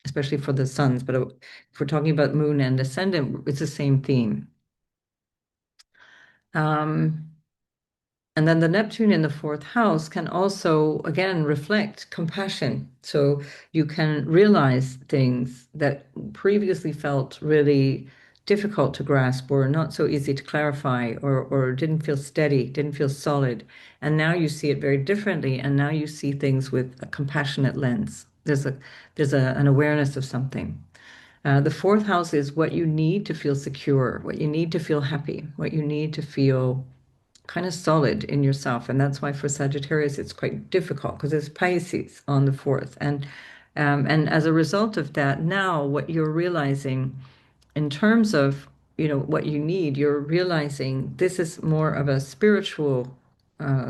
especially for the suns. But if we're talking about moon and ascendant, it's the same theme. Um, and then the Neptune in the fourth house can also, again, reflect compassion. So you can realize things that previously felt really difficult to grasp or not so easy to clarify or didn't feel steady, didn't feel solid. And now you see it very differently. And now you see things with a compassionate lens. There's an awareness of something. The fourth house is what you need to feel secure, what you need to feel happy, what you need to feel kind of solid in yourself. And that's why for Sagittarius, it's quite difficult because it's Pisces on the fourth. And as a result of that, now what you're realizing in terms of, what you need, you're realizing this is more of a spiritual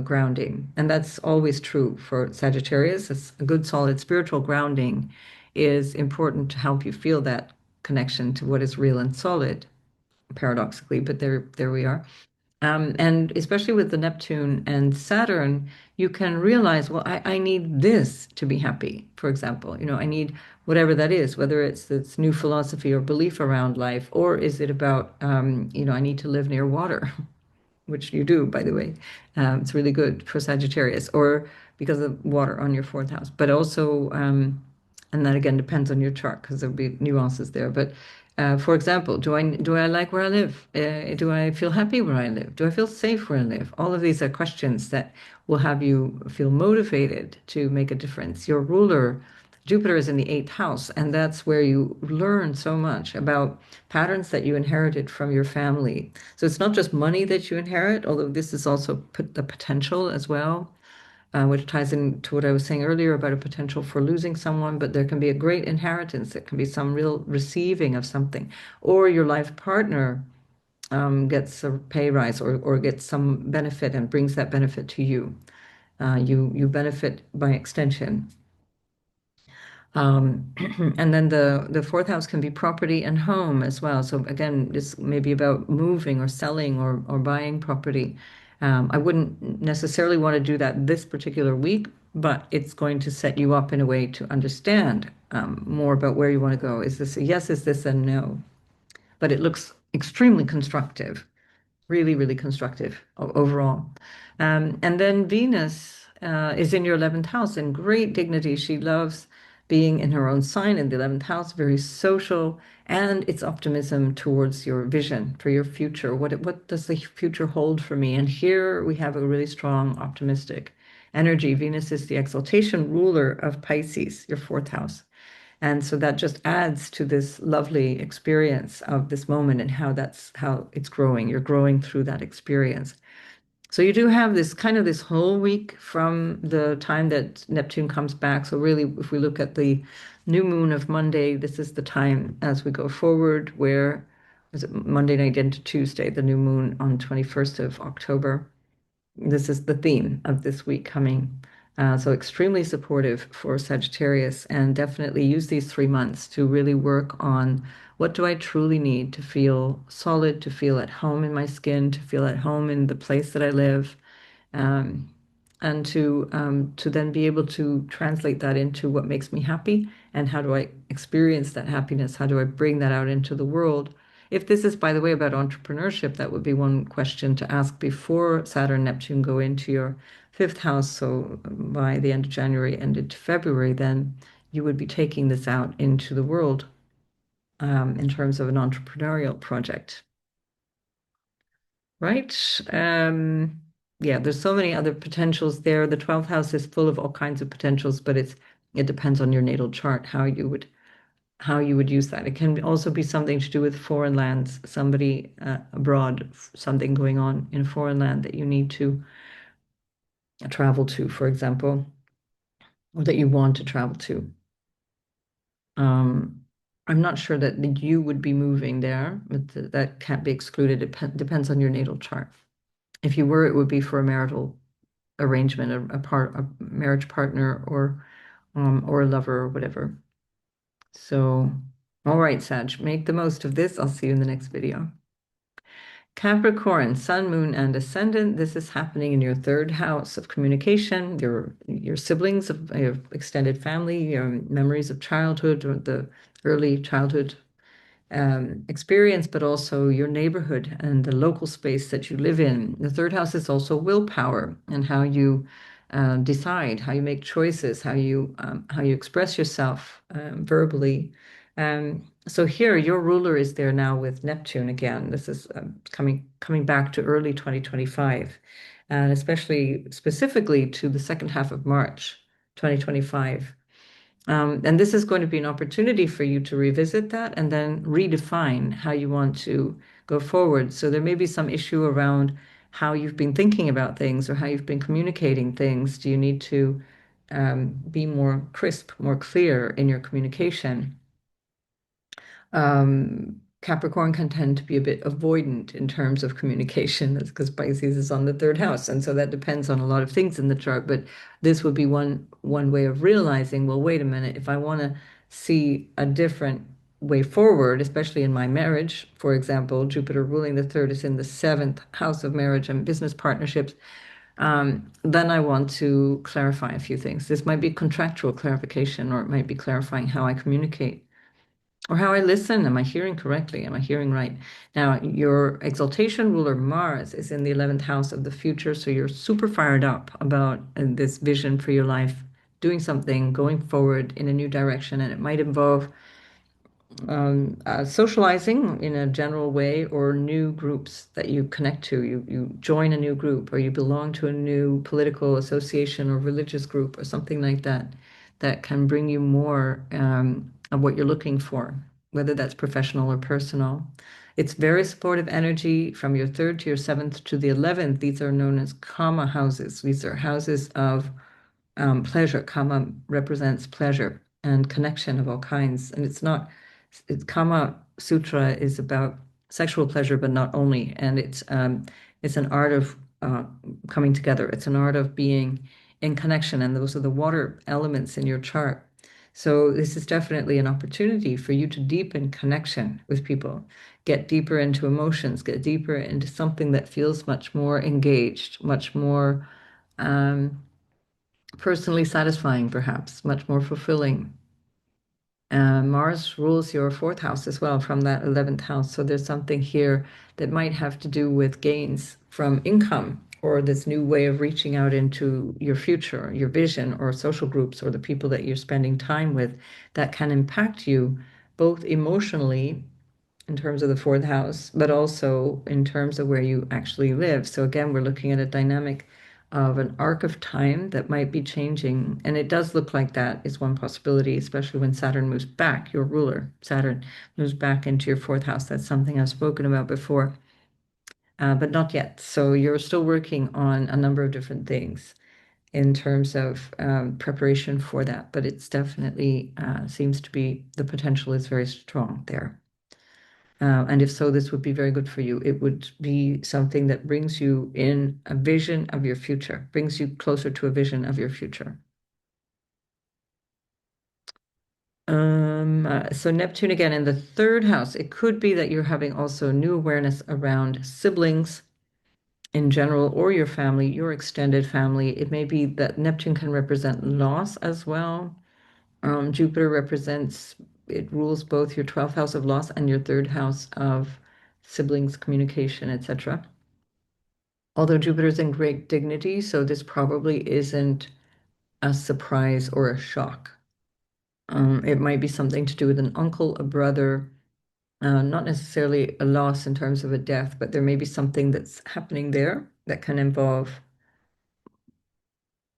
grounding. And that's always true for Sagittarius. It's a good, solid spiritual grounding is important to help you feel that connection to what is real and solid, paradoxically, but there we are. And especially with the Neptune and Saturn, you can realize, well, I need this to be happy, for example. I need whatever that is, whether it's this new philosophy or belief around life, or is it about, I need to live near water, which you do, by the way. It's really good for Sagittarius, or because of water on your fourth house. But also, and that again depends on your chart because there'll be nuances there. But for example, do I like where I live? Do I feel happy where I live? Do I feel safe where I live? All of these are questions that will have you feel motivated to make a difference. Your ruler, Jupiter, is in the eighth house, and that's where you learn so much about patterns that you inherited from your family. So it's not just money that you inherit, although this is also the potential as well, which ties into what I was saying earlier about a potential for losing someone, but there can be a great inheritance. It can be some real receiving of something, or your life partner gets a pay rise or gets some benefit and brings that benefit to you. You benefit by extension. Um, and then the fourth house can be property and home as well. So again, this may be about moving or selling or buying property. I wouldn't necessarily want to do that this particular week, but it's going to set you up in a way to understand more about where you want to go. Is this a yes? Is this a no? But it looks extremely constructive really, really constructive overall. And then Venus is in your 11th house in great dignity. She loves being in her own sign in the 11th house, very social, and it's optimism towards your vision for your future. What does the future hold for me? And here we have a really strong, optimistic energy. Venus is the exaltation ruler of Pisces, your fourth house. And so that just adds to this lovely experience of this moment and how it's growing. You're growing through that experience. So you do have this kind of this whole week from the time that Neptune comes back. So really, if we look at the new moon of Monday, this is the time as we go forward where is it Monday night into Tuesday, the new moon on 21st of October. This is the theme of this week coming. So extremely supportive for Sagittarius, and definitely use these 3 months to really work on what do I truly need to feel solid, to feel at home in my skin, to feel at home in the place that I live, um, and to then be able to translate that into what makes me happy and how do I experience that happiness? How do I bring that out into the world? If this is, by the way, about entrepreneurship, that would be one question to ask before Saturn, Neptune go into your fifth house. So by the end of January and into February, then you would be taking this out into the world in terms of an entrepreneurial project, right? Yeah, there's so many other potentials there. The 12th house is full of all kinds of potentials, but it depends on your natal chart how you would use that. It can also be something to do with foreign lands, somebody abroad, something going on in a foreign land that you need to travel to, for example, or that you want to travel to. Um, I'm not sure that you would be moving there, but that can't be excluded. It depends on your natal chart. If you were, it would be for a marital arrangement, a marriage partner, or a lover or whatever. So, all right, Sag, make the most of this. I'll see you in the next video. Capricorn, Sun, Moon, and Ascendant. This is happening in your third house of communication, your siblings, of your extended family, your memories of childhood or the early childhood experience, but also your neighborhood and the local space that you live in. The third house is also willpower and how you decide, how you make choices, how you express yourself verbally. So here, your ruler is there now with Neptune again. This is coming back to early 2025, and especially specifically to the second half of March 2025. And this is going to be an opportunity for you to revisit that and then redefine how you want to go forward. So there may be some issue around how you've been thinking about things or how you've been communicating things. Do you need to be more crisp, more clear in your communication? Capricorn can tend to be a bit avoidant in terms of communication. That's because Pisces is on the third house, and so that depends on a lot of things in the chart. But this would be one way of realizing, well, wait a minute, if I want to see a different way forward, especially in my marriage, for example, Jupiter ruling the third is in the seventh house of marriage and business partnerships. Then I want to clarify a few things. This might be contractual clarification, or it might be clarifying how I communicate. Or how I listen. Am I hearing correctly? Am I hearing right? Now, your exaltation ruler Mars is in the 11th house of the future. So you're super fired up about this vision for your life, doing something, going forward in a new direction. And it might involve socializing in a general way or new groups that you connect to. You join a new group or you belong to a new political association or religious group or something like that that can bring you more of what you're looking for, whether that's professional or personal. It's very supportive energy from your third to your seventh to the 11th. These are known as karma houses. These are houses of pleasure. Karma represents pleasure and connection of all kinds. And Kama Sutra is about sexual pleasure, but not only. And it's an art of coming together. It's an art of being in connection. And those are the water elements in your chart. So this is definitely an opportunity for you to deepen connection with people, get deeper into emotions, get deeper into something that feels much more engaged, much more personally satisfying, perhaps, much more fulfilling. Mars rules your fourth house as well from that 11th house. So there's something here that might have to do with gains from income or this new way of reaching out into your future, your vision, or social groups, or the people that you're spending time with that can impact you both emotionally in terms of the fourth house, but also in terms of where you actually live. So again, we're looking at a dynamic of an arc of time that might be changing. And it does look like that is one possibility, especially when Saturn moves back, your ruler, Saturn moves back into your fourth house. That's something I've spoken about before, but not yet. So you're still working on a number of different things in terms of preparation for that. But it's definitely seems to be the potential is very strong there. And if so, this would be very good for you. It would be something that brings you in a vision of your future, brings you closer to a vision of your future. So Neptune again in the third house, it could be that you're having also new awareness around siblings in general or your family, your extended family. It may be that Neptune can represent loss as well. Jupiter represents, it rules both your 12th house of loss and your third house of siblings, communication, etc. Although Jupiter's in great dignity, so this probably isn't a surprise or a shock. It might be something to do with an uncle, a brother, not necessarily a loss in terms of a death, but there may be something that's happening there that can involve,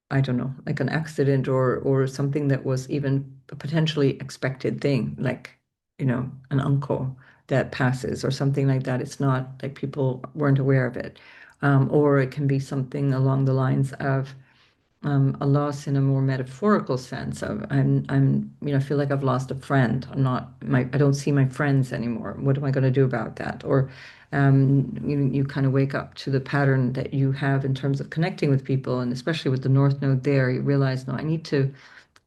I don't know, like an accident or something that was even a potentially expected thing, like, an uncle that passes or something like that. It's not like people weren't aware of it. Or it can be something along the lines of a loss in a more metaphorical sense of I feel like I've lost a friend. I don't see my friends anymore. What am I going to do about that? Or you kind of wake up to the pattern that you have in terms of connecting with people, and especially with the North Node there, you realize, no, I need to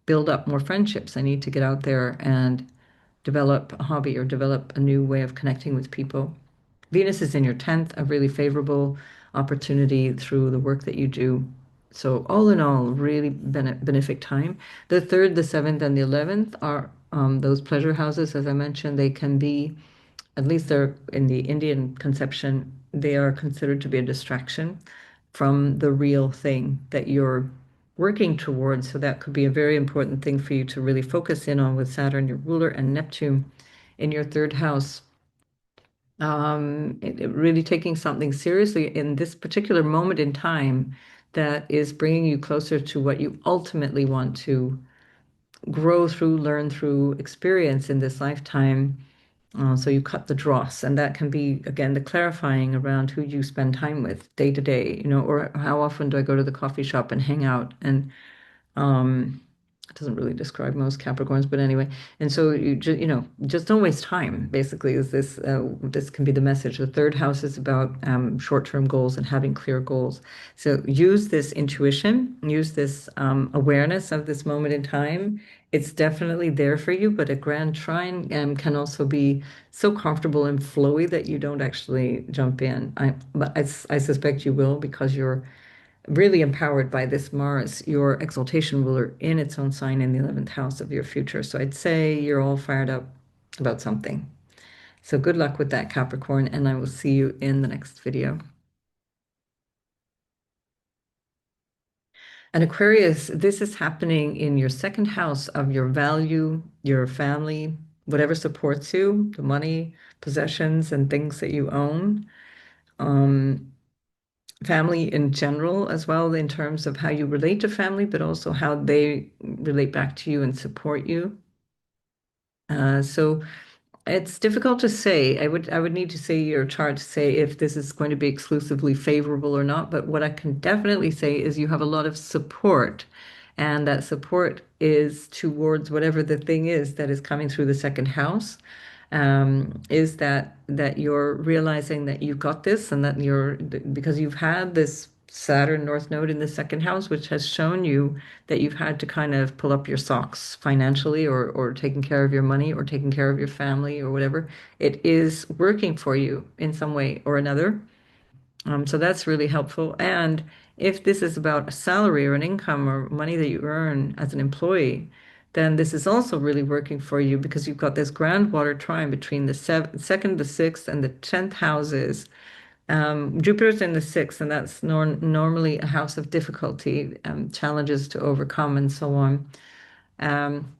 build up more friendships. I need to get out there and develop a hobby or develop a new way of connecting with people. Venus is in your 10th, a really favorable opportunity through the work that you do. So all in all, really benefic time. The 3rd, the 7th, and the 11th are those pleasure houses, as I mentioned. They can be, at least they're in the Indian conception, they are considered to be a distraction from the real thing that you're working towards. So that could be a very important thing for you to really focus in on with Saturn, your ruler, and Neptune in your third house. Really taking something seriously in this particular moment in time that is bringing you closer to what you ultimately want to grow through, learn through, experience in this lifetime. So you cut the dross, and that can be, again, the clarifying around who you spend time with day to day, or how often do I go to the coffee shop and hang out and it doesn't really describe most Capricorns, but anyway. And so just don't waste time, basically, is this can be the message. The third house is about short-term goals and having clear goals. So use this intuition, use this awareness of this moment in time. It's definitely there for you, but a grand trine can also be so comfortable and flowy that you don't actually jump in. But I suspect you will because you're really empowered by this Mars, your exaltation ruler in its own sign in the 11th house of your future. So I'd say you're all fired up about something. So good luck with that, Capricorn, and I will see you in the next video. And Aquarius, this is happening in your second house of your value, your family, whatever supports you, the money, possessions, and things that you own. Um, Family in general as well, in terms of how you relate to family, but also how they relate back to you and support you. So it's difficult to say. I would need to see your chart to say if this is going to be exclusively favorable or not. But what I can definitely say is you have a lot of support, and that support is towards whatever the thing is that is coming through the second house. Is that you're realizing that you've got this, and that because you've had this Saturn North Node in the second house, which has shown you that you've had to kind of pull up your socks financially or taking care of your money or taking care of your family or whatever. It is working for you in some way or another. So that's really helpful. And if this is about a salary or an income or money that you earn as an employee, then this is also really working for you because you've got this Grand Water Trine between the second, the sixth, and the 10th houses. Jupiter's in the sixth, and that's normally a house of difficulty, challenges to overcome, and so on. Um,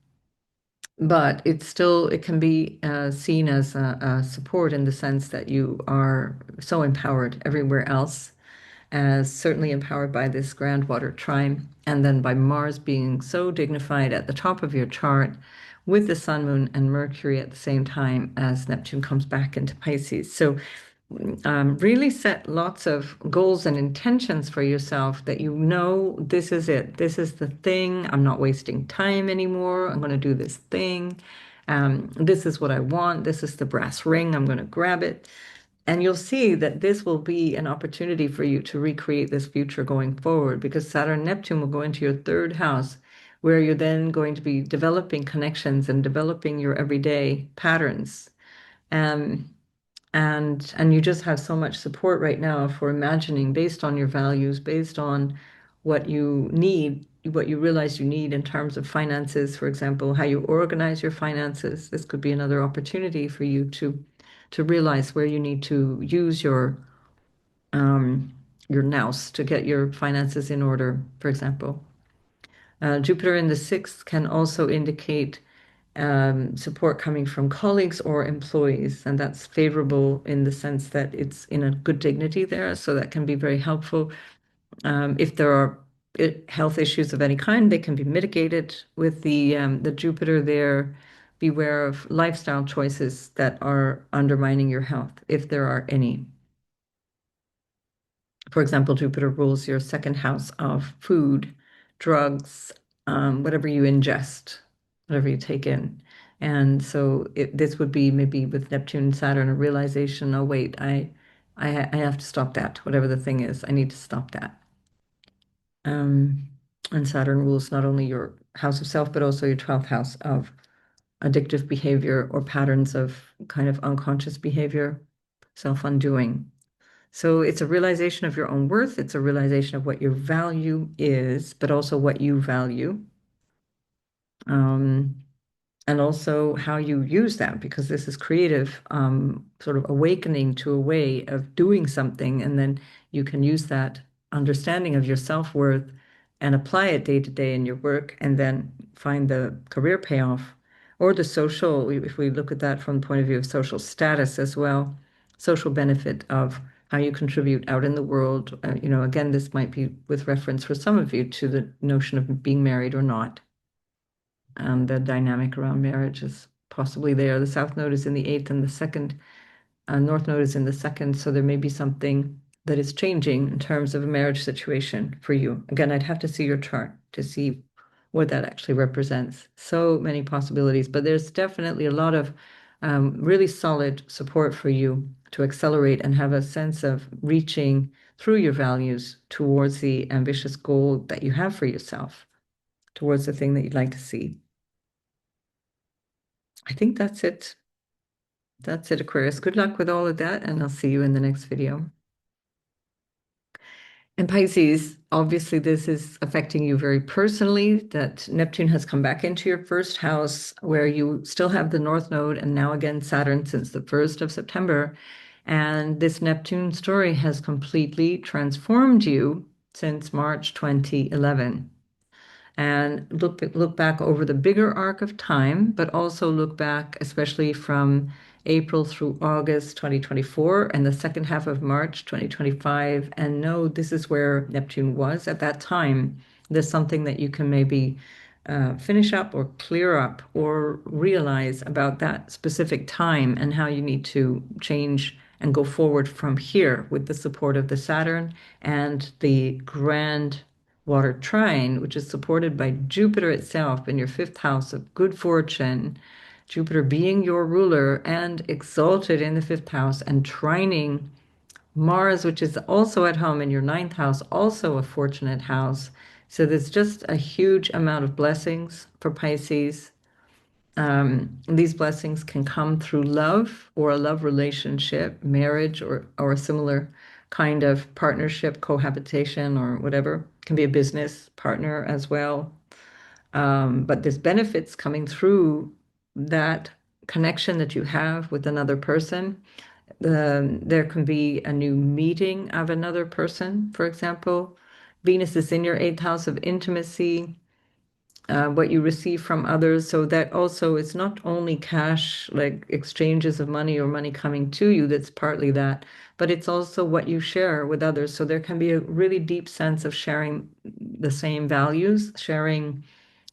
but it can be seen as a support in the sense that you are so empowered everywhere else, as certainly empowered by this Grand Water Trine, and then by Mars being so dignified at the top of your chart with the Sun, Moon, and Mercury at the same time as Neptune comes back into Pisces. So really set lots of goals and intentions for yourself that you know this is it. This is the thing. I'm not wasting time anymore. I'm going to do this thing. This is what I want. This is the brass ring. I'm going to grab it. And you'll see that this will be an opportunity for you to recreate this future going forward because Saturn Neptune will go into your third house, where you're then going to be developing connections and developing your everyday patterns. Um, and you just have so much support right now for imagining based on your values, based on what you need, what you realize you need in terms of finances, for example, how you organize your finances. This could be another opportunity for you to realize where you need to use um, your nous to get your finances in order, for example. Jupiter in the sixth can also indicate support coming from colleagues or employees, and that's favorable in the sense that it's in a good dignity there, so that can be very helpful. If there are health issues of any kind, they can be mitigated with the Jupiter there. Beware of lifestyle choices that are undermining your health, if there are any. For example, Jupiter rules your second house of food, drugs, whatever you ingest, whatever you take in. And so this would be maybe with Neptune and Saturn a realization, oh wait, I have to stop that, whatever the thing is, I need to stop that. And Saturn rules not only your house of self, but also your 12th house of addictive behavior or patterns of kind of unconscious behavior, self-undoing. So it's a realization of your own worth. It's a realization of what your value is, but also what you value. Um, and also how you use that, because this is creative, sort of awakening to a way of doing something. And then you can use that understanding of your self-worth and apply it day to day in your work, and then find the career payoff or the social, if we look at that from the point of view of social status as well, social benefit of how you contribute out in the world. Again, this might be with reference for some of you to the notion of being married or not. The dynamic around marriage is possibly there. The South Node is in the eighth, and the second North Node is in the second. So there may be something that is changing in terms of a marriage situation for you. Again, I'd have to see your chart to see what that actually represents. So many possibilities, but there's definitely a lot of really solid support for you to accelerate and have a sense of reaching through your values towards the ambitious goal that you have for yourself, towards the thing that you'd like to see. I think that's it. That's it, Aquarius. Good luck with all of that, and I'll see you in the next video. And Pisces, obviously, this is affecting you very personally, that Neptune has come back into your first house where you still have the North Node and now again Saturn since the 1st of September. And this Neptune story has completely transformed you since March 2011. And look back over the bigger arc of time, but also look back, especially from April through August 2024 and the second half of March 2025, and know this is where Neptune was at that time. There's something that you can maybe finish up or clear up or realize about that specific time and how you need to change and go forward from here with the support of the Saturn and the Grand Water Trine, which is supported by Jupiter itself in your fifth house of good fortune, Jupiter being your ruler and exalted in the fifth house, and trining Mars, which is also at home in your ninth house, also a fortunate house. So there's just a huge amount of blessings for Pisces. These blessings can come through love or a love relationship, marriage, or a similar kind of partnership, cohabitation, or whatever. It can be a business partner as well. But there's benefits coming through that connection that you have with another person. There can be a new meeting of another person, for example. Venus is in your eighth house of intimacy, what you receive from others. So that also it's not only cash, like exchanges of money or money coming to you, that's partly that, but it's also what you share with others. So there can be a really deep sense of sharing the same values, sharing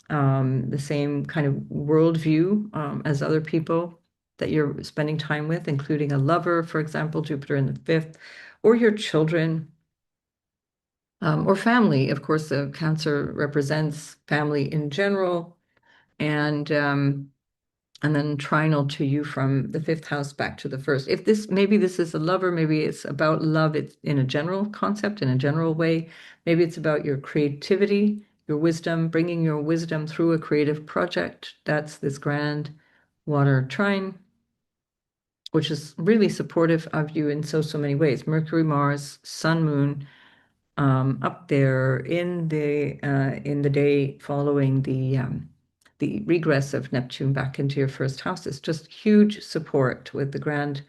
the same kind of worldview as other people that you're spending time with, including a lover, for example, Jupiter in the fifth, or your children, or family. Of course, the Cancer represents family in general, and um, and then trinal to you from the fifth house back to the first. If this maybe this is a lover, maybe it's about love. It's in a general concept, in a general way. Maybe it's about your creativity, your wisdom, bringing your wisdom through a creative project. That's this Grand Water Trine, which is really supportive of you in so many ways. Mercury, Mars, Sun, Moon, up there in the day following the regress of Neptune back into your first house. It's just huge support with the Grand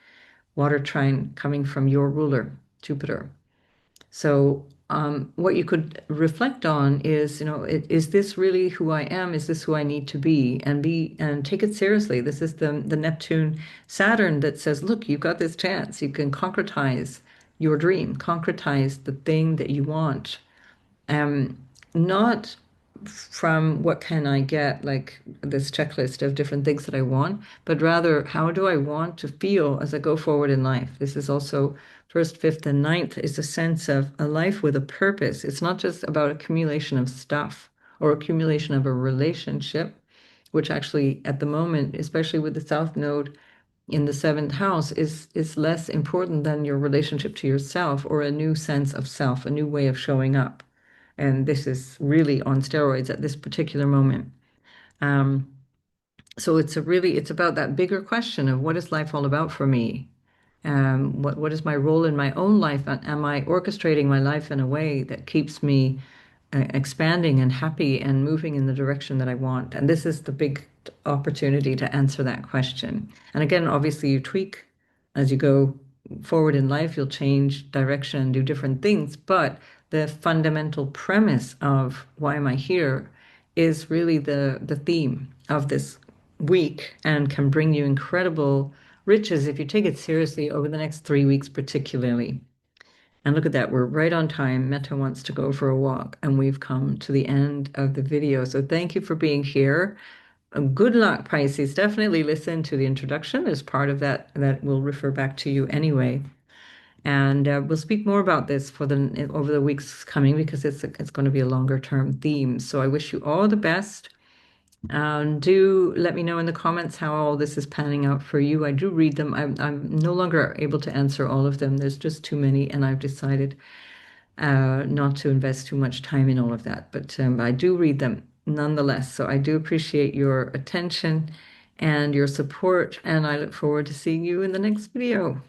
Water Trine coming from your ruler, Jupiter. So what you could reflect on is, is this really who I am? Is this who I need to be? And take it seriously. This is the Neptune Saturn that says, look, you've got this chance. You can concretize your dream, concretize the thing that you want. Um, Not from what can I get, like this checklist of different things that I want, but rather how do I want to feel as I go forward in life? This is also first, fifth, and ninth is a sense of a life with a purpose. It's not just about accumulation of stuff or accumulation of a relationship, which actually at the moment, especially with the South Node in the seventh house, is less important than your relationship to yourself or a new sense of self, a new way of showing up. And this is really on steroids at this particular moment. Um, so it's about that bigger question of what is life all about for me? What is my role in my own life? And am I orchestrating my life in a way that keeps me expanding and happy and moving in the direction that I want? And this is the big opportunity to answer that question. And again, obviously, you tweak as you go forward in life, you'll change direction and do different things. But the fundamental premise of why am I here is really the theme of this week and can bring you incredible riches if you take it seriously over the next 3 weeks, particularly. And look at that, we're right on time. Meta wants to go for a walk, and we've come to the end of the video. So thank you for being here. Good luck, Pisces. Definitely listen to the introduction as part of that will refer back to you anyway. And we'll speak more about this over the weeks coming because it's going to be a longer term theme. So I wish you all the best. Do let me know in the comments how all this is panning out for you. I do read them. I'm no longer able to answer all of them. There's just too many, and I've decided not to invest too much time in all of that. But I do read them nonetheless. So I do appreciate your attention and your support, and I look forward to seeing you in the next video.